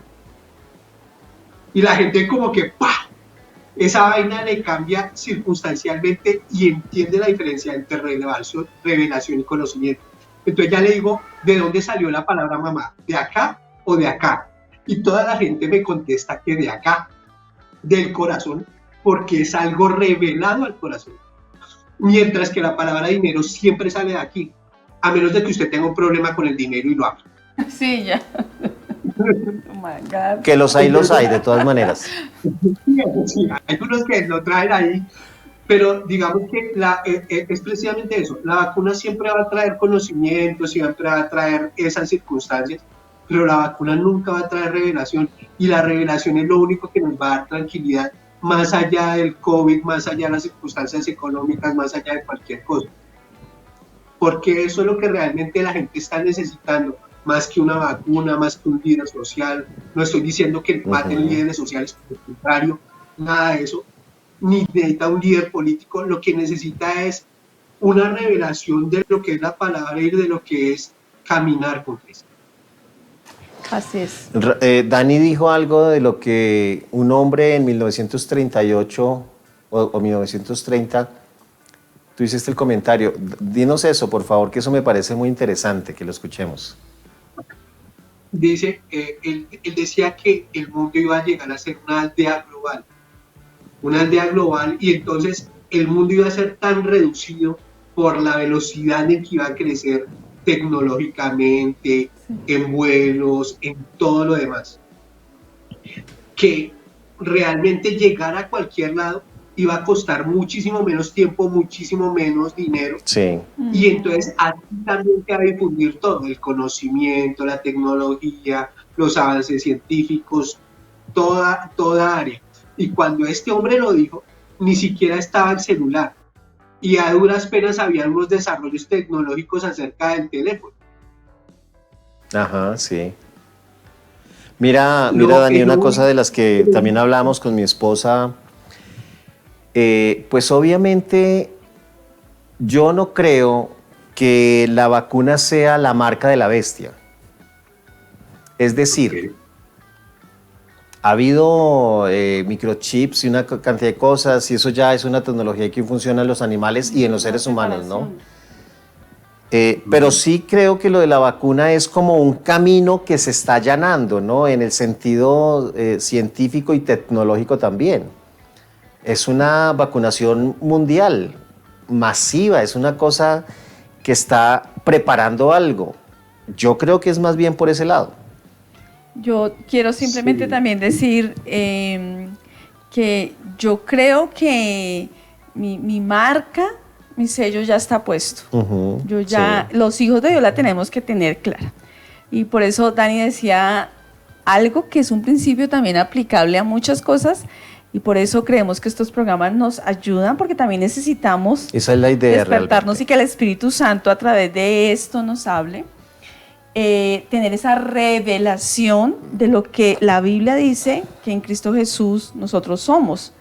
Y la gente como que ¡pah! Esa vaina le cambia circunstancialmente y entiende la diferencia entre revelación y conocimiento. Entonces ya le digo, ¿de dónde salió la palabra mamá? ¿De acá o de acá? Y toda la gente me contesta que de acá, del corazón, porque es algo revelado al corazón. Mientras que la palabra dinero siempre sale de aquí, a menos de que usted tenga un problema con el dinero y lo hable. Sí, ya. Oh my God. Que los hay, de todas maneras. Sí, hay unos que lo traen ahí, pero digamos que es precisamente eso. La vacuna siempre va a traer conocimiento, siempre va a traer esas circunstancias, pero la vacuna nunca va a traer revelación, y la revelación es lo único que nos va a dar tranquilidad, más allá del COVID, más allá de las circunstancias económicas, más allá de cualquier cosa. Porque eso es lo que realmente la gente está necesitando, más que una vacuna, más que un líder social. No estoy diciendo que maten líderes sociales, por el contrario, nada de eso. Ni necesita un líder político, lo que necesita es una revelación de lo que es la palabra y de lo que es caminar con Cristo. Así es. Dani dijo algo de lo que un hombre en 1938 o 1930, tú hiciste el comentario. Dinos eso, por favor, que eso me parece muy interesante, que lo escuchemos. Dice, él decía que el mundo iba a llegar a ser una aldea global, y entonces el mundo iba a ser tan reducido por la velocidad en que iba a crecer tecnológicamente, en vuelos, en todo lo demás, que realmente llegar a cualquier lado iba a costar muchísimo menos tiempo, muchísimo menos dinero. Sí. Y entonces así también se va a difundir todo, el conocimiento, la tecnología, los avances científicos, toda área. Y cuando este hombre lo dijo, ni siquiera estaba el celular, y a duras penas había unos desarrollos tecnológicos acerca del teléfono. Ajá, sí. Mira, Dani, una cosa de las que también hablamos con mi esposa, pues obviamente yo no creo que la vacuna sea la marca de la bestia. Es decir, ha habido microchips y una cantidad de cosas, y eso ya es una tecnología que funciona en los animales y en los seres humanos, ¿no? Pero sí creo que lo de la vacuna es como un camino que se está allanando, ¿no? En el sentido científico y tecnológico también. Es una vacunación mundial, masiva, es una cosa que está preparando algo. Yo creo que es más bien por ese lado. Yo quiero simplemente también decir que yo creo que mi marca, mi sello ya está puesto. Yo ya, los hijos de Dios la tenemos que tener clara. Y por eso Dani decía algo que es un principio también aplicable a muchas cosas, y por eso creemos que estos programas nos ayudan, porque también necesitamos esa es la idea, despertarnos realmente. y que el Espíritu Santo a través de esto nos hable. Tener esa revelación de lo que la Biblia dice que en Cristo Jesús nosotros somos.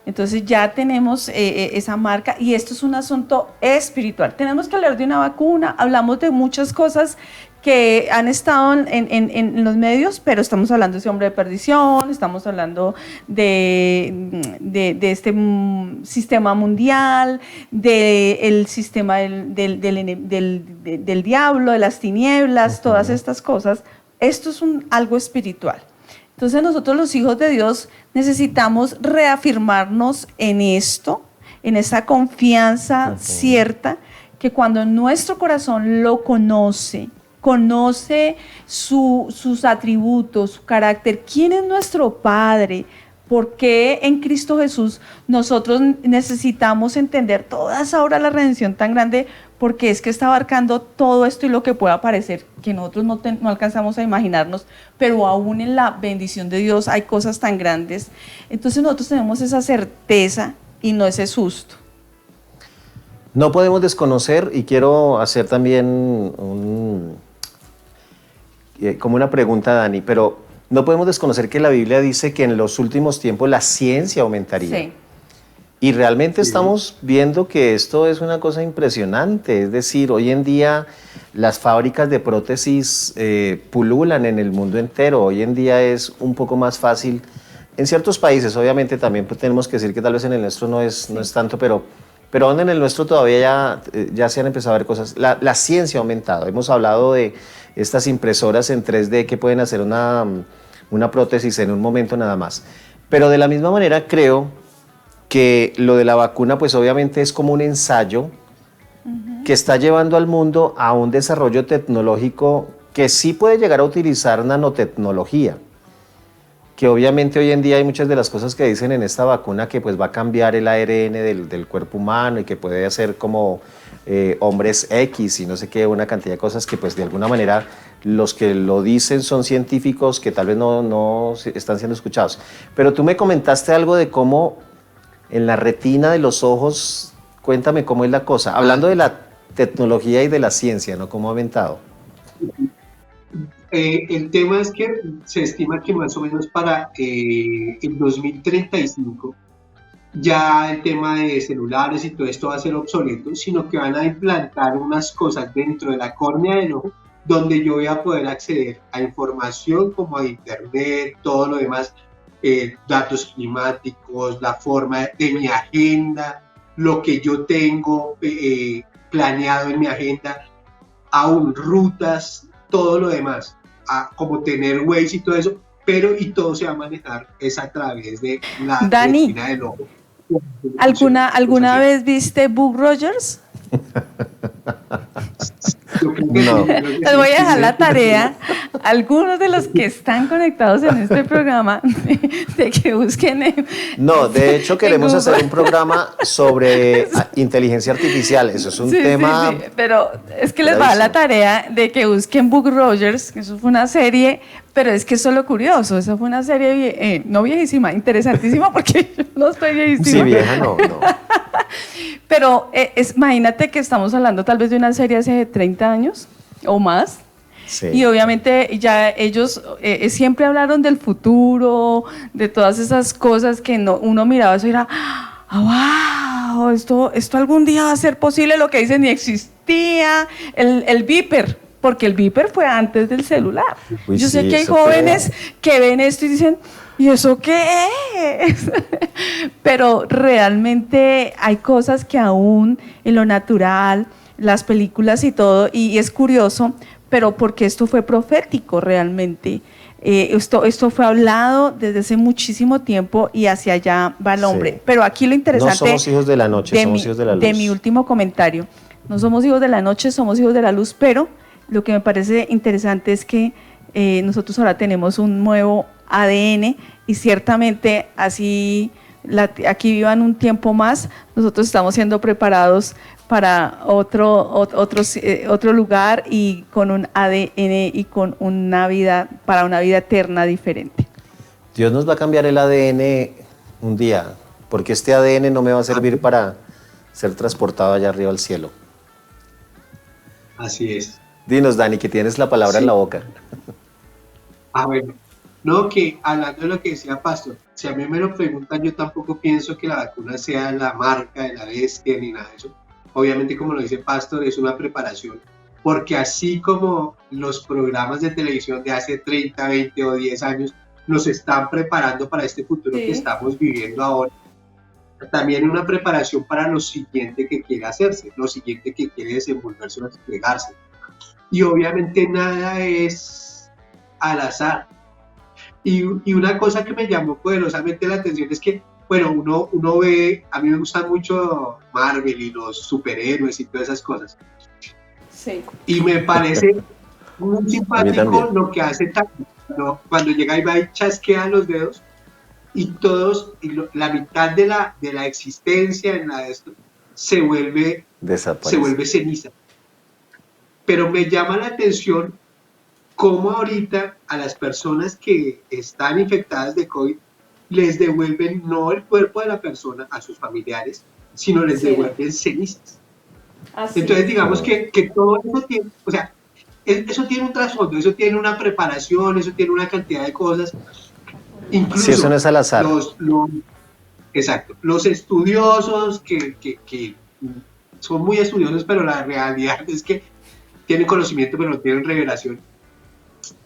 Entonces ya tenemos esa marca, y esto es un asunto espiritual. Tenemos que hablar de una vacuna, hablamos de muchas cosas que han estado en los medios, pero estamos hablando de ese hombre de perdición, estamos hablando de este sistema mundial, del sistema del diablo, de las tinieblas, todas estas cosas. Esto es algo espiritual. Entonces nosotros los hijos de Dios necesitamos reafirmarnos en esto, en esa confianza cierta, que cuando nuestro corazón lo conoce sus atributos, su carácter, quién es nuestro Padre, ¿Por qué en Cristo Jesús nosotros necesitamos entender toda esa obra de la redención tan grande? Porque es que está abarcando todo esto y lo que pueda parecer que nosotros no alcanzamos a imaginarnos, pero aún en la bendición de Dios hay cosas tan grandes. Entonces nosotros tenemos esa certeza y no ese susto. No podemos desconocer, y quiero hacer también como una pregunta, Dani, pero no podemos desconocer que la Biblia dice que en los últimos tiempos la ciencia aumentaría. Sí. Y realmente estamos viendo que esto es una cosa impresionante. Es decir, hoy en día las fábricas de prótesis pululan en el mundo entero. Hoy en día es un poco más fácil. En ciertos países, obviamente, también pues, tenemos que decir que tal vez en el nuestro no es tanto, pero aún en el nuestro todavía ya se han empezado a ver cosas. La ciencia ha aumentado. Hemos hablado de estas impresoras en 3D que pueden hacer una prótesis en un momento nada más. Pero de la misma manera creo que lo de la vacuna pues obviamente es como un ensayo que está llevando al mundo a un desarrollo tecnológico que sí puede llegar a utilizar nanotecnología, que obviamente hoy en día hay muchas de las cosas que dicen en esta vacuna que pues va a cambiar el ARN del cuerpo humano y que puede hacer como hombres X y no sé qué, una cantidad de cosas que pues de alguna manera los que lo dicen son científicos que tal vez no están siendo escuchados. Pero tú me comentaste algo de cómo en la retina de los ojos, cuéntame cómo es la cosa, hablando de la tecnología y de la ciencia, ¿no? ¿Cómo ha aumentado? El tema es que se estima que más o menos para el 2035 ya el tema de celulares y todo esto va a ser obsoleto, sino que van a implantar unas cosas dentro de la córnea del ojo donde yo voy a poder acceder a información como a internet, todo lo demás, datos climáticos, la forma de mi agenda, lo que yo tengo planeado en mi agenda, aún rutas, todo lo demás, como tener Waze y todo eso, pero y todo se va a manejar es a través de la Dani, retina del ojo. ¿Alguna vez viste Buck Rogers? No. Les voy a dejar la tarea a algunos de los que están conectados en este programa de que busquen No, de hecho queremos hacer un programa sobre inteligencia artificial. Eso es un tema. Sí, pero es que les va a dar la tarea de que busquen Buck Rogers, que eso fue una serie, pero es que eso es lo curioso. Esa fue una serie, no viejísima, interesantísima, porque yo no estoy viejísima. Sí, vieja, no. Pero imagínate que estamos hablando tal vez de una serie hace 30 años o más. Sí. Y obviamente ya ellos siempre hablaron del futuro, de todas esas cosas que uno miraba eso y era, wow, esto algún día va a ser posible, lo que dicen ni existía, el beeper, porque el beeper fue antes del celular. Uy, yo sé sí, que hay jóvenes que ven esto y dicen, ¿y eso qué es? Pero realmente hay cosas que aún en lo natural, las películas y todo, y es curioso, pero porque esto fue profético realmente. Esto fue hablado desde hace muchísimo tiempo y hacia allá va el hombre. Sí. Pero aquí lo interesante... No somos hijos de la noche, somos hijos de la luz. De mi último comentario. No somos hijos de la noche, somos hijos de la luz, pero lo que me parece interesante es que nosotros ahora tenemos un nuevo ADN y ciertamente así aquí vivan un tiempo más, nosotros estamos siendo preparados para otro lugar y con un ADN y con una vida, para una vida eterna diferente. Dios nos va a cambiar el ADN un día, porque este ADN no me va a servir para ser transportado allá arriba al cielo. Así es. Dinos, Dani, que tienes la palabra en la boca. Bueno. No, que hablando de lo que decía Pastor, si a mí me lo preguntan, yo tampoco pienso que la vacuna sea la marca de la bestia ni nada de eso. Obviamente, como lo dice Pastor, es una preparación, porque así como los programas de televisión de hace 30, 20 o 10 años nos están preparando para este futuro que estamos viviendo ahora, también una preparación para lo siguiente que quiere hacerse, lo siguiente que quiere desenvolverse o desplegarse. Y obviamente nada es al azar. Y una cosa que me llamó poderosamente la atención es que, bueno, uno ve, a mí me gustan mucho Marvel y los superhéroes y todas esas cosas. Sí. Y me parece muy simpático lo que hace cuando llega y va y chasquea los dedos y todos, la mitad de la existencia en la de esto se vuelve ceniza. Pero me llama la atención cómo ahorita a las personas que están infectadas de COVID les devuelven no el cuerpo de la persona a sus familiares, sino les devuelven cenizas. Entonces digamos que todo eso tiene, o sea, eso tiene un trasfondo, eso tiene una preparación, eso tiene una cantidad de cosas. Incluso si eso no es al azar. Exacto. Los estudiosos que son muy estudiosos, pero la realidad es que tienen conocimiento, pero no tienen revelación.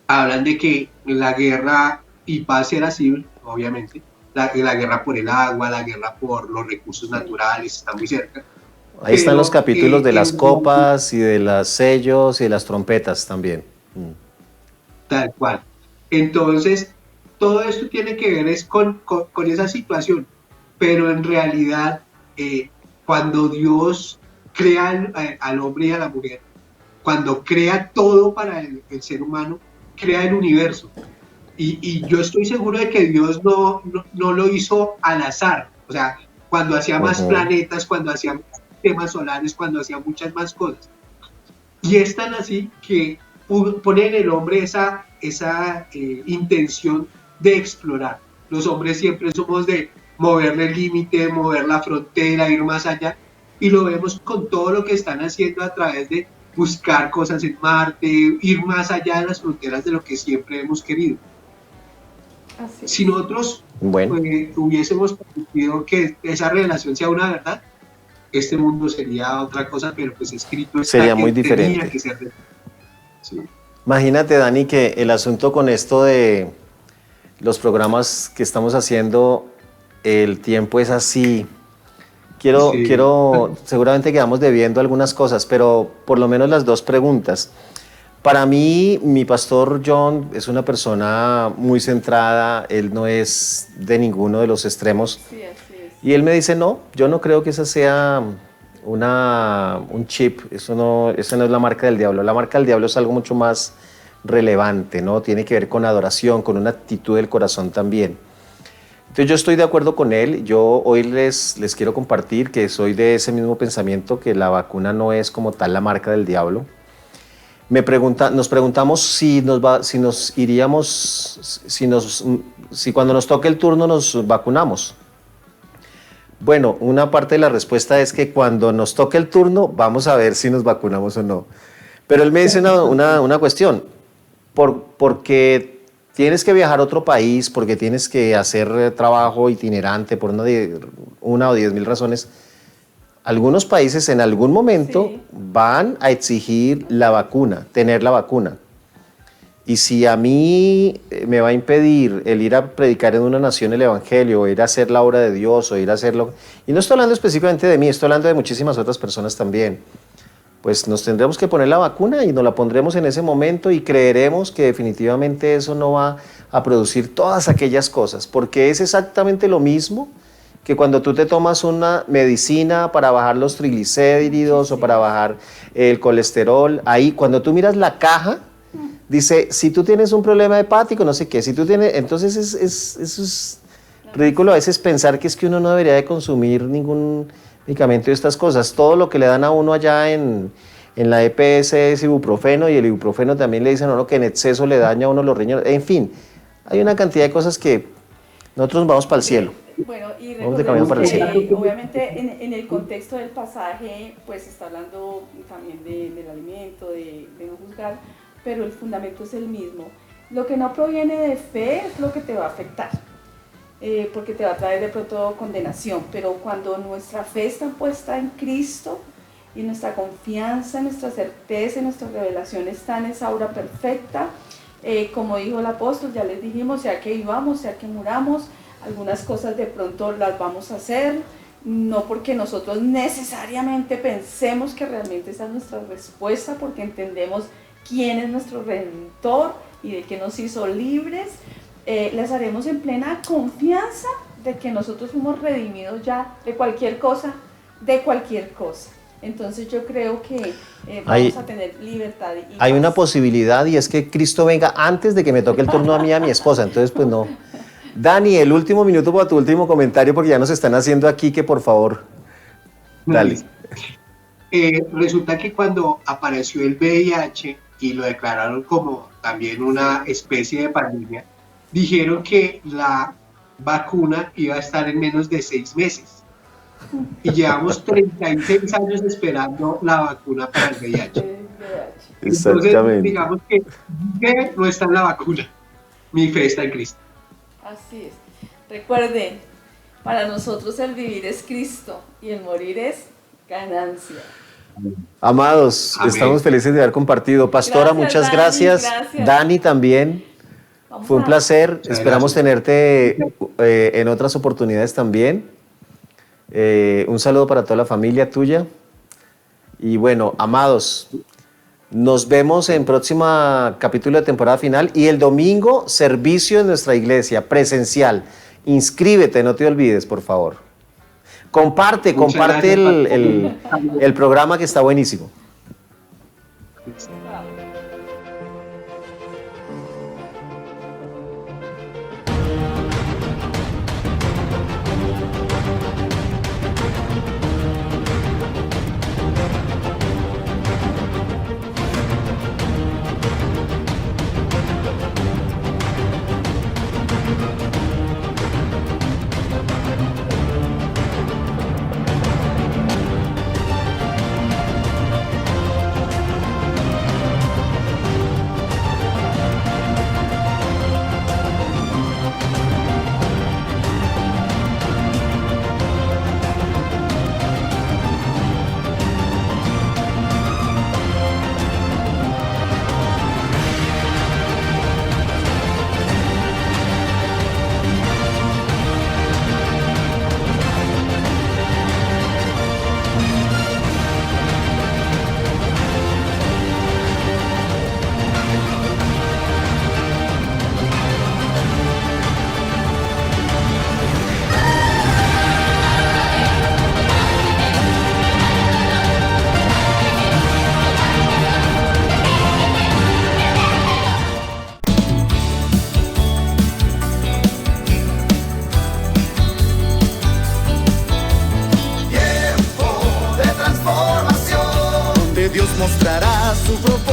Hablan de que la guerra, y paz era civil, obviamente, la guerra por el agua, la guerra por los recursos naturales, está muy cerca. Ahí están los capítulos de las copas y de los sellos y de las trompetas también. Tal cual. Entonces, todo esto tiene que ver es con esa situación, pero en realidad, cuando Dios crea al hombre y a la mujer, cuando crea todo para el ser humano, crea el universo. Y yo estoy seguro de que Dios no lo hizo al azar. O sea, cuando hacía más planetas, cuando hacía sistemas solares, cuando hacía muchas más cosas. Y es tan así que pone en el hombre esa intención de explorar. Los hombres siempre somos de moverle el límite, mover la frontera, ir más allá. Y lo vemos con todo lo que están haciendo a través de buscar cosas en Marte, ir más allá de las fronteras de lo que siempre hemos querido. Si nosotros hubiésemos permitido que esa revelación sea una verdad, este mundo sería otra cosa, pero pues escrito está sería que muy diferente. Tenía que ser verdad. Sí. Imagínate, Dani, que el asunto con esto de los programas que estamos haciendo, el tiempo es así. Quiero, seguramente quedamos debiendo algunas cosas, pero por lo menos las dos preguntas. Para mí, mi pastor John es una persona muy centrada, él no es de ninguno de los extremos. Sí, así es. Y él me dice, no, yo no creo que esa sea un chip, eso no es la marca del diablo. La marca del diablo es algo mucho más relevante, ¿no? Tiene que ver con adoración, con una actitud del corazón también. Entonces yo estoy de acuerdo con él, yo hoy les quiero compartir que soy de ese mismo pensamiento, que la vacuna no es como tal la marca del diablo. Nos preguntamos si cuando nos toque el turno nos vacunamos. Bueno, una parte de la respuesta es que cuando nos toque el turno vamos a ver si nos vacunamos o no. Pero él me dice una cuestión, porque tienes que viajar a otro país, porque tienes que hacer trabajo itinerante por una o 10,000 razones. Algunos países en algún momento van a exigir la vacuna, tener la vacuna. Y si a mí me va a impedir el ir a predicar en una nación el evangelio, o ir a hacer la obra de Dios, o ir a hacerlo, y no estoy hablando específicamente de mí, estoy hablando de muchísimas otras personas también, pues nos tendremos que poner la vacuna y nos la pondremos en ese momento y creeremos que definitivamente eso no va a producir todas aquellas cosas, porque es exactamente lo mismo que cuando tú te tomas una medicina para bajar los triglicéridos o para bajar el colesterol. Ahí, cuando tú miras la caja, dice, si tú tienes un problema hepático, no sé qué, si tú tienes, entonces eso es ridículo a veces pensar que es que uno no debería de consumir ningún medicamento de estas cosas. Todo lo que le dan a uno allá en la EPS es ibuprofeno, y el ibuprofeno también le dicen a uno que en exceso le daña a uno los riñones. En fin, hay una cantidad de cosas que nosotros vamos para el cielo. Bueno, y Vamos de camino para el cielo. obviamente en el contexto del pasaje, pues está hablando también del alimento, de no juzgar, pero el fundamento es el mismo. Lo que no proviene de fe es lo que te va a afectar, porque te va a traer de pronto condenación, pero cuando nuestra fe está puesta en Cristo y nuestra confianza, nuestra certeza, nuestra revelación está en esa obra perfecta, como dijo el apóstol, ya les dijimos, sea que vivamos, sea que muramos, algunas cosas de pronto las vamos a hacer, no porque nosotros necesariamente pensemos que realmente esa es nuestra respuesta, porque entendemos quién es nuestro Redentor y de que nos hizo libres, las haremos en plena confianza de que nosotros fuimos redimidos ya de cualquier cosa, Entonces yo creo que vamos a tener libertad. Hay una posibilidad, y es que Cristo venga antes de que me toque el turno a mí y a mi esposa, entonces pues no. Dani, el último minuto para tu último comentario, porque ya nos están haciendo aquí que por favor, dale. Resulta que cuando apareció el VIH y lo declararon como también una especie de pandemia, dijeron que la vacuna iba a estar en menos de 6 meses. Y llevamos 36 años esperando la vacuna para el VIH. Exactamente. Entonces, digamos que mi fe no está en la vacuna, mi fe está en Cristo. Así es. Recuerden, para nosotros el vivir es Cristo y el morir es ganancia. Amados, Amén. estamos felices de haber compartido. Pastora, Gracias, muchas Dani, gracias. gracias. Dani también. Vamos Fue un a- placer. Muchas Esperamos gracias. tenerte en otras oportunidades también. Un saludo para toda la familia tuya. Y bueno, amados, nos vemos en próximo capítulo de temporada final y el domingo servicio en nuestra iglesia presencial. Inscríbete, no te olvides, por favor. Comparte Muchas comparte gracias, el programa que está buenísimo. Dios mostrará su propósito.